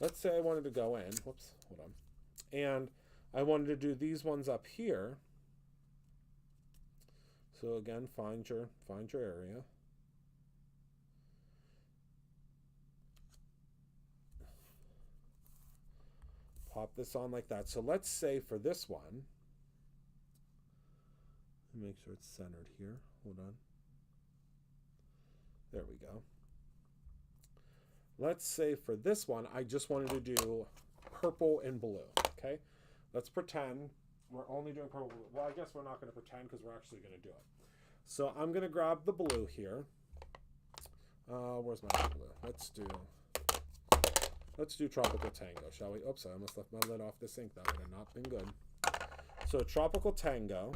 Let's say I wanted to go in, whoops, hold on. And I wanted to do these ones up here. So again, find your area. Pop this on like that. So let's say for this one, make sure it's centered here. Hold on. There we go. Let's say for this one, I just wanted to do purple and blue, okay? Let's pretend we're only doing purple. Well, I guess we're not going to pretend because we're actually going to do it. So I'm going to grab the blue here. Where's my blue? Let's do Tropical Tango, shall we? Oops, I almost left my lid off this ink. That would have not been good. So Tropical Tango.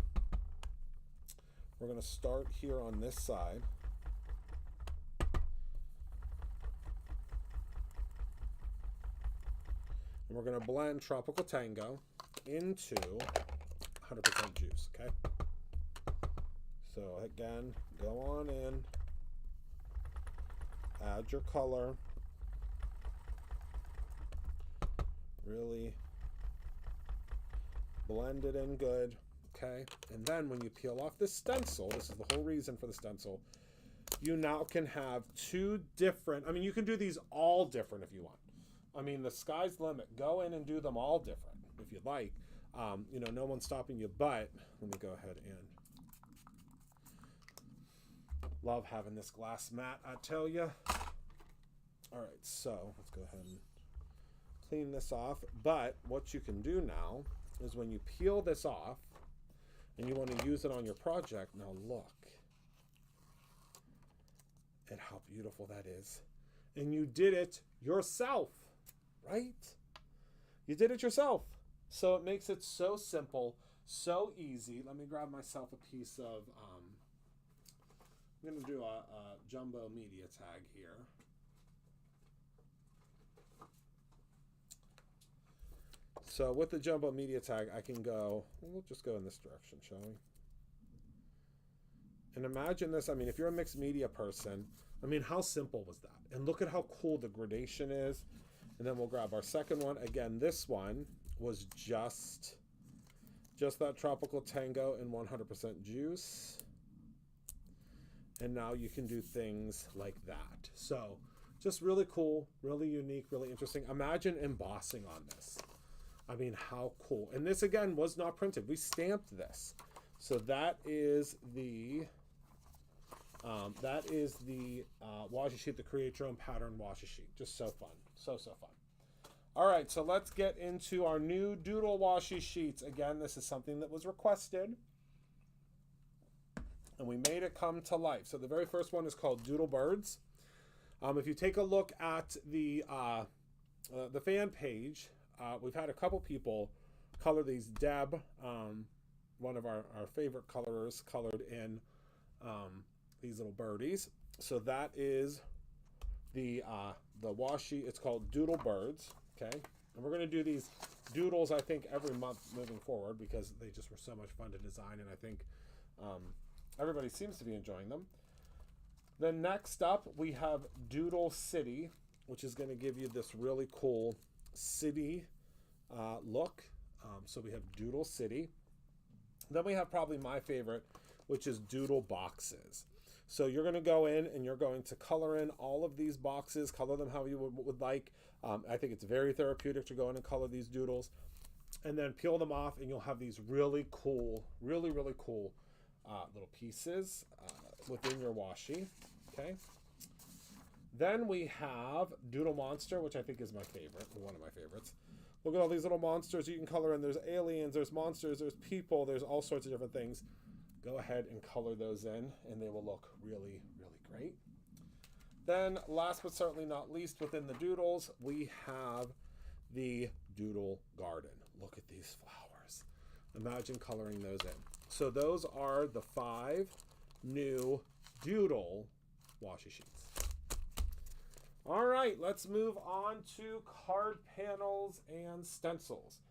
We're going to start here on this side. And we're going to blend Tropical Tango into 100% juice, okay? So again, go on in, add your color, really blend it in good, okay? And then when you peel off this stencil, this is the whole reason for the stencil, you now can have two different, I mean, you can do these all different if you want. I mean, the sky's the limit. Go in and do them all different if you'd like. You know, no one's stopping you, but let me go ahead and love having this glass mat, I tell you. All right, so let's go ahead and clean this off. But what you can do now is when you peel this off and you want to use it on your project, now look at how beautiful that is. And you did it yourself, right? You did it yourself. So it makes it so simple, so easy. Let me grab myself a piece of, I'm going to do a jumbo media tag here. So with the jumbo media tag, I can go, we'll just go in this direction, shall we? And imagine this, I mean, if you're a mixed media person, I mean, how simple was that? And look at how cool the gradation is. And then we'll grab our second one. Again, this one was just that Tropical Tango in 100% juice. And now you can do things like that. So just really cool, really unique, really interesting. Imagine embossing on this. I mean, how cool. And this, again, was not printed. We stamped this. So that is the washi sheet, the Create Your Own Pattern washi sheet. Just so fun. So fun. All right, so let's get into our new doodle washi sheets. Again, this is something that was requested, and we made it come to life. So the very first one is called Doodle Birds. If you take a look at the fan page, we've had a couple people color these. Deb, one of our favorite colorers, colored in these little birdies. So that is the washi. It's called Doodle Birds. Okay, and we're going to do these doodles, I think, every month moving forward because they just were so much fun to design, and I think everybody seems to be enjoying them. Then next up, we have Doodle City, which is going to give you this really cool city look. So we have Doodle City. Then we have probably my favorite, which is Doodle Boxes. So you're going to go in and you're going to color in all of these boxes, color them how you would like. I think it's very therapeutic to go in and color these doodles, and then peel them off, and you'll have these really cool, really cool little pieces within your washi. Okay. Then we have Doodle Monster, which I think is my favorite, one of my favorites. Look at all these little monsters you can color in. There's aliens, there's monsters, there's people, there's all sorts of different things. Go ahead and color those in, and they will look really great. Then, last but certainly not least, within the doodles, we have the Doodle Garden. Look at these flowers. Imagine coloring those in. So those are the 5 new Doodle washi sheets. All right, let's move on to card panels and stencils.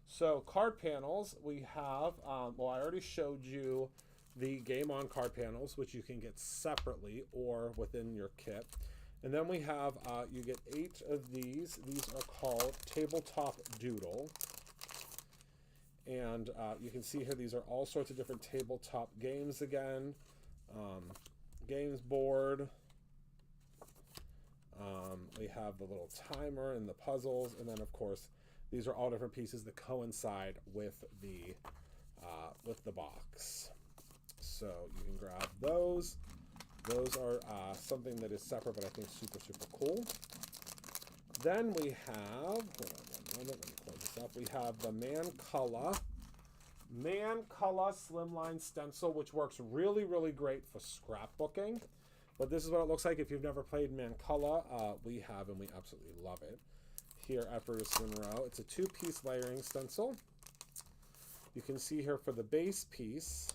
So card panels, we have, well, I already showed you the Game On card panels, which you can get separately or within your kit. And then we have, you get 8 of these. These are called Tabletop Doodle. And you can see here, these are all sorts of different tabletop games again. Games board. We have the little timer and the puzzles, and then of course these are all different pieces that coincide with the box. So you can grab those. Those are something that is separate, but I think super cool. Then we have, hold on 1 moment, let me close this up. We have the Mancala Slimline Stencil, which works really great for scrapbooking. But this is what it looks like if you've never played Mancala. We have, and we absolutely love it here at Bruce Monroe. It's a 2-piece layering stencil. You can see here for the base piece,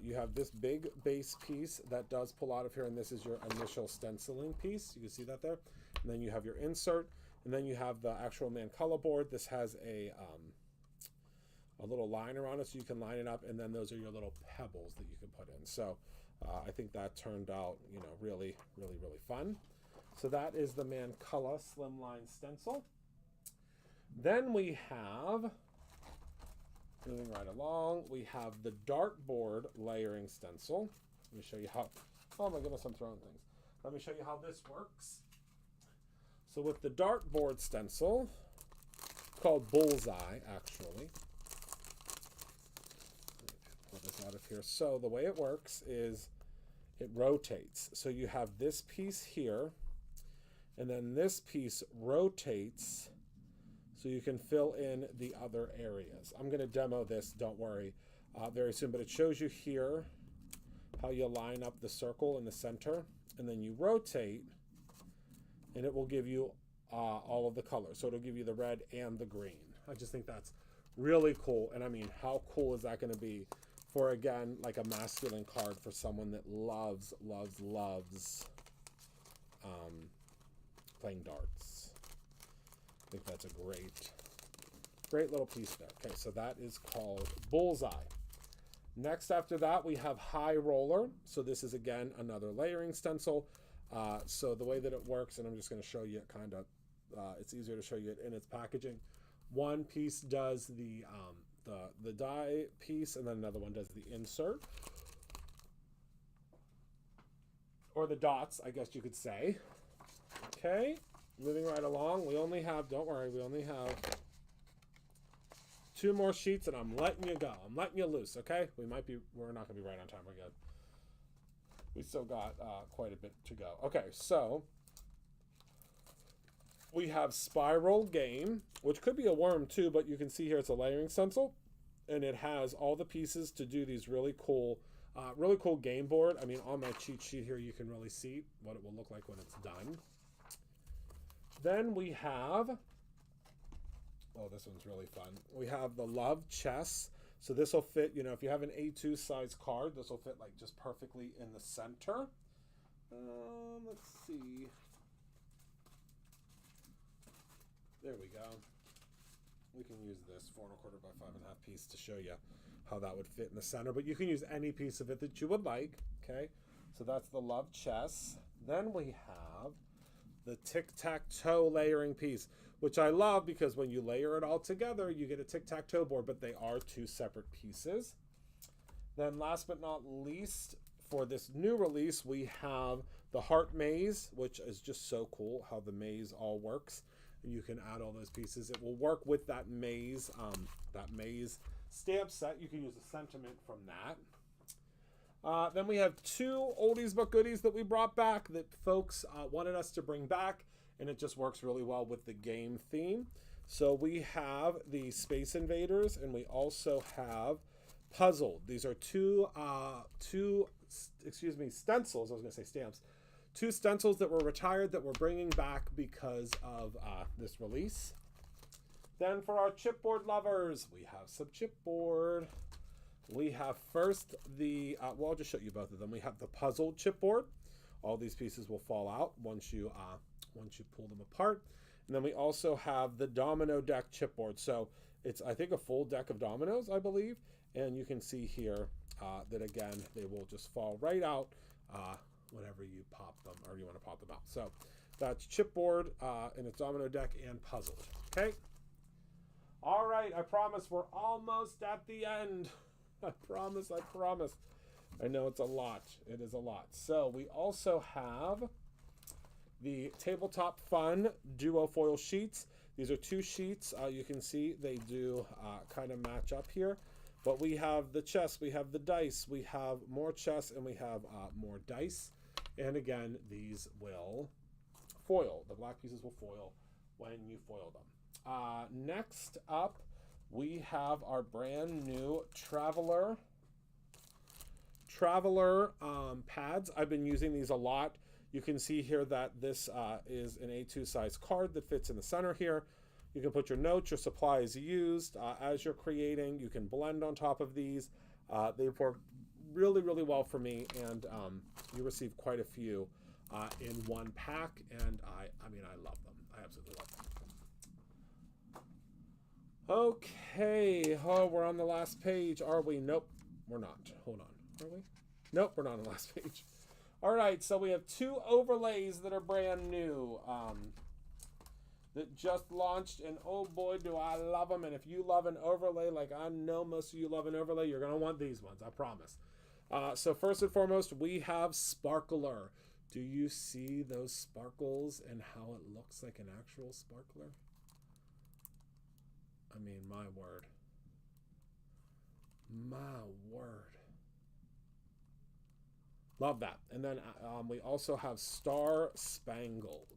you have this big base piece that does pull out of here, and this is your initial stenciling piece. You can see that there. And then you have your insert, and then you have the actual Mancala board. This has a little liner on it, so you can line it up, and then those are your little pebbles that you can put in. So I think that turned out, you know, really fun. So that is the Mancala Slimline Stencil. Then we have, moving right along, we have the Dartboard Layering Stencil. Let me show you how, oh my goodness, I'm throwing things. Let me show you how this works. So with the Dartboard Stencil, called Bullseye, actually. Pull this out of here. So the way it works is it rotates. So you have this piece here, and then this piece rotates so you can fill in the other areas. I'm going to demo this, don't worry, very soon, but it shows you here how you line up the circle in the center, and then you rotate, and it will give you all of the colors. So it'll give you the red and the green. I just think that's really cool. And I mean, how cool is that going to be for, again, like a masculine card for someone that loves playing darts. I think that's a great little piece there. Okay, so that is called Bullseye. Next after that, we have High Roller. So this is, again, another layering stencil. So the way that it works, and I'm just going to show you it kind of, it's easier to show you it in its packaging. One piece does the die piece, and then another one does the insert. Or the dots, I guess you could say. Okay, moving right along. We only have, don't worry, we only have 2 more sheets, and I'm letting you go. I'm letting you loose, okay? We're not going to be right on time. We're good. We still got quite a bit to go. Okay, so we have Spiral Game, which could be a worm too, but you can see here it's a layering stencil, and it has all the pieces to do these really cool game board. I mean, on my cheat sheet here, you can really see what it will look like when it's done. Then we have, oh, this one's really fun. We have the Love Chess. So this will fit, you know, if you have an A2 size card, this will fit like just perfectly in the center. Let's see. There we go. We can use this 4 1/4 by 5 1/2 piece to show you how that would fit in the center, but you can use any piece of it that you would like. Okay, so that's the Love Chess. Then we have the Tic-Tac-Toe layering piece, which I love because when you layer it all together, you get a tic-tac-toe board, but they are 2 separate pieces. Then last but not least, for this new release, we have the Heart Maze, which is just so cool how the maze all works. And you can add all those pieces. It will work with that maze stamp set. You can use a sentiment from that. Then we have two oldies but goodies that we brought back that folks wanted us to bring back, and it just works really well with the game theme. So we have the Space Invaders, and we also have Puzzled. These are two stencils. I was going to say stamps. Two stencils that were retired that we're bringing back because of this release. Then for our chipboard lovers, we have some chipboard. We have first the, well, I'll just show you both of them. We have the Puzzled chipboard. All these pieces will fall out once you pull them apart. And then we also have the Domino deck chipboard. So it's, I think, a full deck of dominoes, I believe. And you can see here that, again, they will just fall right out whenever you pop them, or you want to pop them out. So that's chipboard and its domino deck and Puzzled. Okay. All right. I promise we're almost at the end. I promise. I know it's a lot. It is a lot. So we also have the Tabletop Fun Duo Foil Sheets. These are two sheets. You can see they do kind of match up here. But we have the chess, we have the dice, we have more chess, and we have more dice. And again, these will foil. The black pieces will foil when you foil them. Next up, we have our brand new Traveler pads. I've been using these a lot. You can see here that this is an A2 size card that fits in the center here. You can put your notes, your supplies used as you're creating. You can blend on top of these. They've worked really, really well for me, and you receive quite a few in one pack, and I mean, I love them. I absolutely love them. Okay, oh, we're on the last page, are we? Nope, we're not. Hold on, are we? Nope, we're not on the last page. All right, so we have two overlays that are brand new. That just launched, and oh boy, do I love them. And if you love an overlay, like I know most of you love an overlay, you're going to want these ones, I promise. So first and foremost, we have Sparkler. Do you see those sparkles and how it looks like an actual sparkler? I mean, my word. My word. Love that. And then we also have Star Spangled.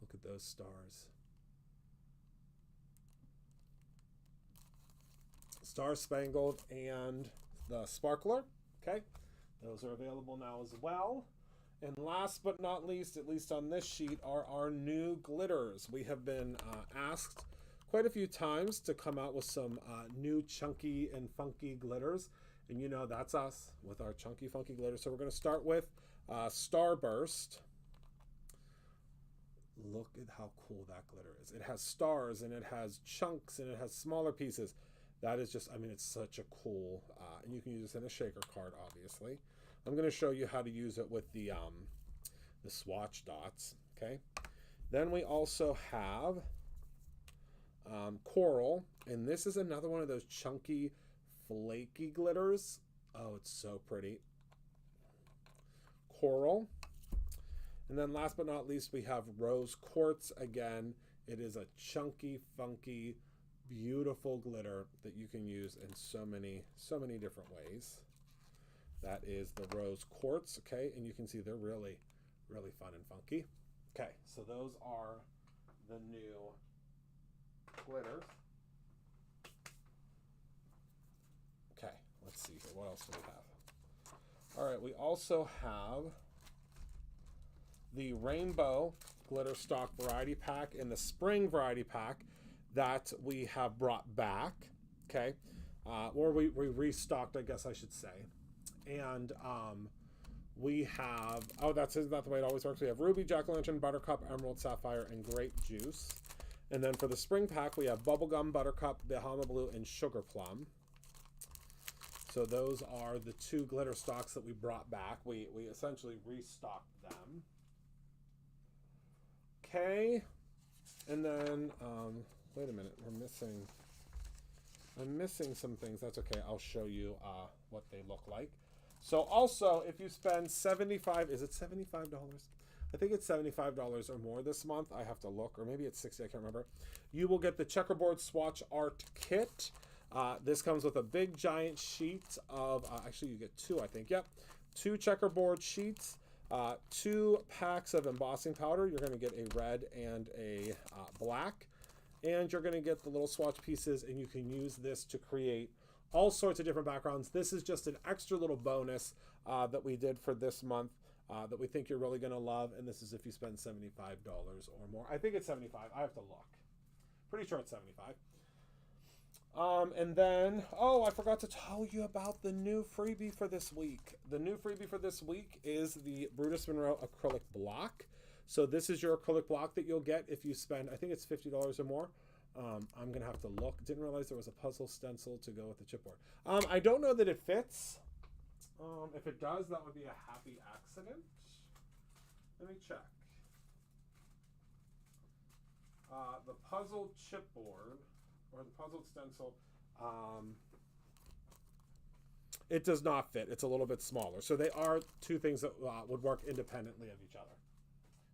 Look at those stars. Star Spangled and the Sparkler. Okay. Those are available now as well. And last but not least, at least on this sheet, are our new glitters. We have been asked quite a few times to come out with some new chunky and funky glitters. And you know that's us with our chunky, funky glitters. So we're going to start with Starburst. Look at how cool that glitter is. It has stars, and it has chunks, and it has smaller pieces. That is just, I mean, it's such a cool, and you can use this in a shaker card, obviously. I'm going to show you how to use it with the swatch dots, okay? Then we also have Coral, and this is another one of those chunky, flaky glitters. Oh, it's so pretty. Coral. And then last but not least, we have Rose Quartz. Again, it is a chunky, funky, beautiful glitter that you can use in so many different ways. That is the Rose Quartz, okay? And you can see they're really, really fun and funky. Okay, so those are the new glitters. Okay, let's see here. What else do we have? All right, we also have the Rainbow Glitter Stock Variety Pack and the Spring Variety Pack that we have brought back, okay? Or we restocked, I guess I should say. And we have, oh, that's not the way it always works. We have Ruby, Jack-o'-lantern, Buttercup, Emerald, Sapphire, and Grape Juice. And then for the Spring Pack, we have Bubblegum, Buttercup, Bahama Blue, and Sugar Plum. So those are the two glitter stocks that we brought back. We essentially restocked them. Okay, and then, wait a minute, we're missing I'm missing some things. That's okay. I'll show you what they look like. So also, if you spend $75, is it $75? I think it's $75 or more this month. I have to look, or maybe it's 60, I can't remember. You will get the checkerboard swatch art kit. This comes with a big giant sheet of, actually you get two, I think, yep. 2 checkerboard sheets, 2 packs of embossing powder. You're gonna get a red and a black. And you're gonna get the little swatch pieces, and you can use this to create all sorts of different backgrounds. This is just an extra little bonus that we did for this month that we think you're really gonna love. And this is if you spend $75 or more. I think it's 75, I have to look. Pretty sure it's 75. And then, oh, I forgot to tell you about the new freebie for this week. The new freebie for this week is the Brutus Monroe acrylic block. So this is your acrylic block that you'll get if you spend, I think it's $50 or more. I'm gonna have to look. Didn't realize there was a puzzle stencil to go with the chipboard. I don't know that it fits. If it does, that would be a happy accident. Let me check. The puzzle chipboard, or the puzzled stencil, it does not fit. It's a little bit smaller. So they are two things that would work independently of each other,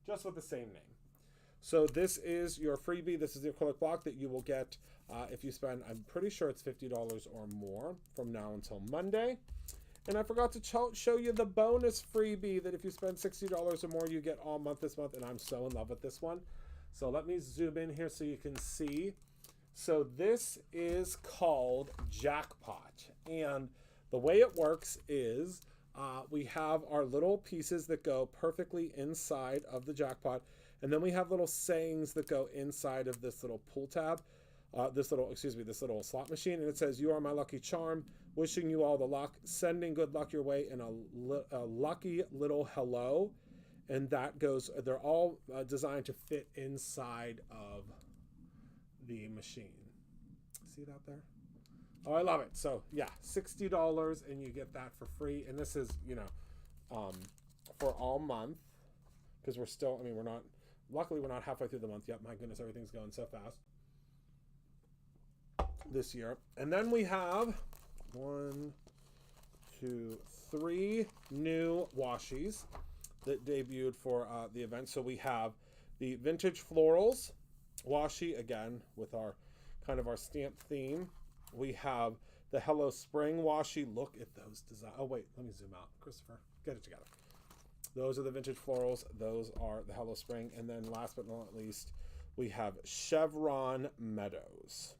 just with the same name. So this is your freebie. This is the acrylic block that you will get if you spend, I'm pretty sure it's $50 or more from now until Monday. And I forgot to show you the bonus freebie that if you spend $60 or more, you get all month this month. And I'm so in love with this one. So let me zoom in here so you can see. So this is called Jackpot. And the way it works is we have our little pieces that go perfectly inside of the Jackpot. And then we have little sayings that go inside of this little pull tab, this little slot machine. And it says, "You are my lucky charm, wishing you all the luck, sending good luck your way, and a lucky little hello." And that goes, they're all designed to fit inside of the machine. See it out there? Oh, I love it. So yeah, $60 and you get that for free. And this is, you know, for all month, because we're still, I mean, luckily we're not halfway through the month yet. My goodness, everything's going so fast this year. And then we have 1, 2, 3 new washies that debuted for the event. So we have the Vintage Florals washi, again, with our kind of our stamp theme. We have the Hello Spring washi. Look at those designs. Oh, wait, let me zoom out. Christopher, get it together. Those are the Vintage Florals. Those are the Hello Spring. And then last but not least, we have Chevron Meadows.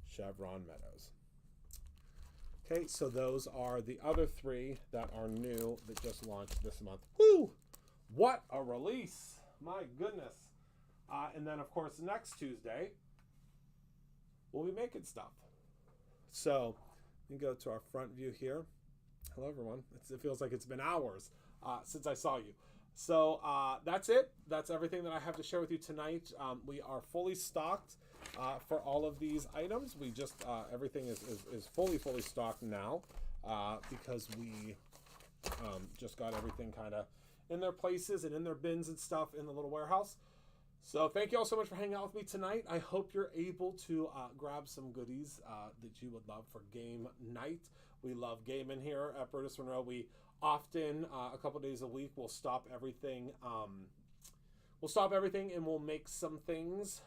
Chevron Meadows. Okay, so those are the other 3 that are new that just launched this month. Woo! What a release! My goodness. And then, of course, next Tuesday, we'll be making stuff. So, let me go to our front view here. Hello, everyone. It feels like it's been hours since I saw you. So, that's it. That's everything that I have to share with you tonight. We are fully stocked for all of these items. We just, everything is fully stocked now because we just got everything kind of in their places and in their bins and stuff in the little warehouse. So thank you all so much for hanging out with me tonight. I hope you're able to grab some goodies that you would love for game night. We love gaming here at Brutus Monroe. We often, a couple days a week, we'll stop everything. And we'll make some things.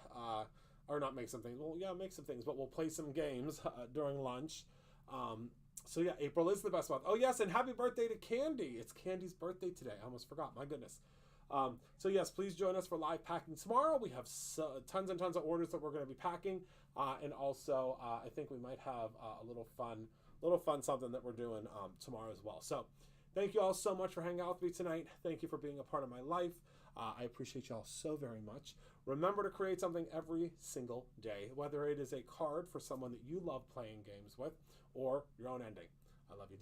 Or not make some things. Well, yeah, make some things. But we'll play some games during lunch. So yeah, April is the best month. Oh yes, and happy birthday to Candy. It's Candy's birthday today. I almost forgot. My goodness. So yes, please join us for live packing tomorrow. We have tons and tons of orders that we're going to be packing, and also I think we might have a little fun something that we're doing tomorrow as well. So thank you all so much for hanging out with me tonight. Thank you for being a part of my life. I appreciate y'all so very much. Remember to create something every single day, whether it is a card for someone that you love playing games with or your own ending. I love you.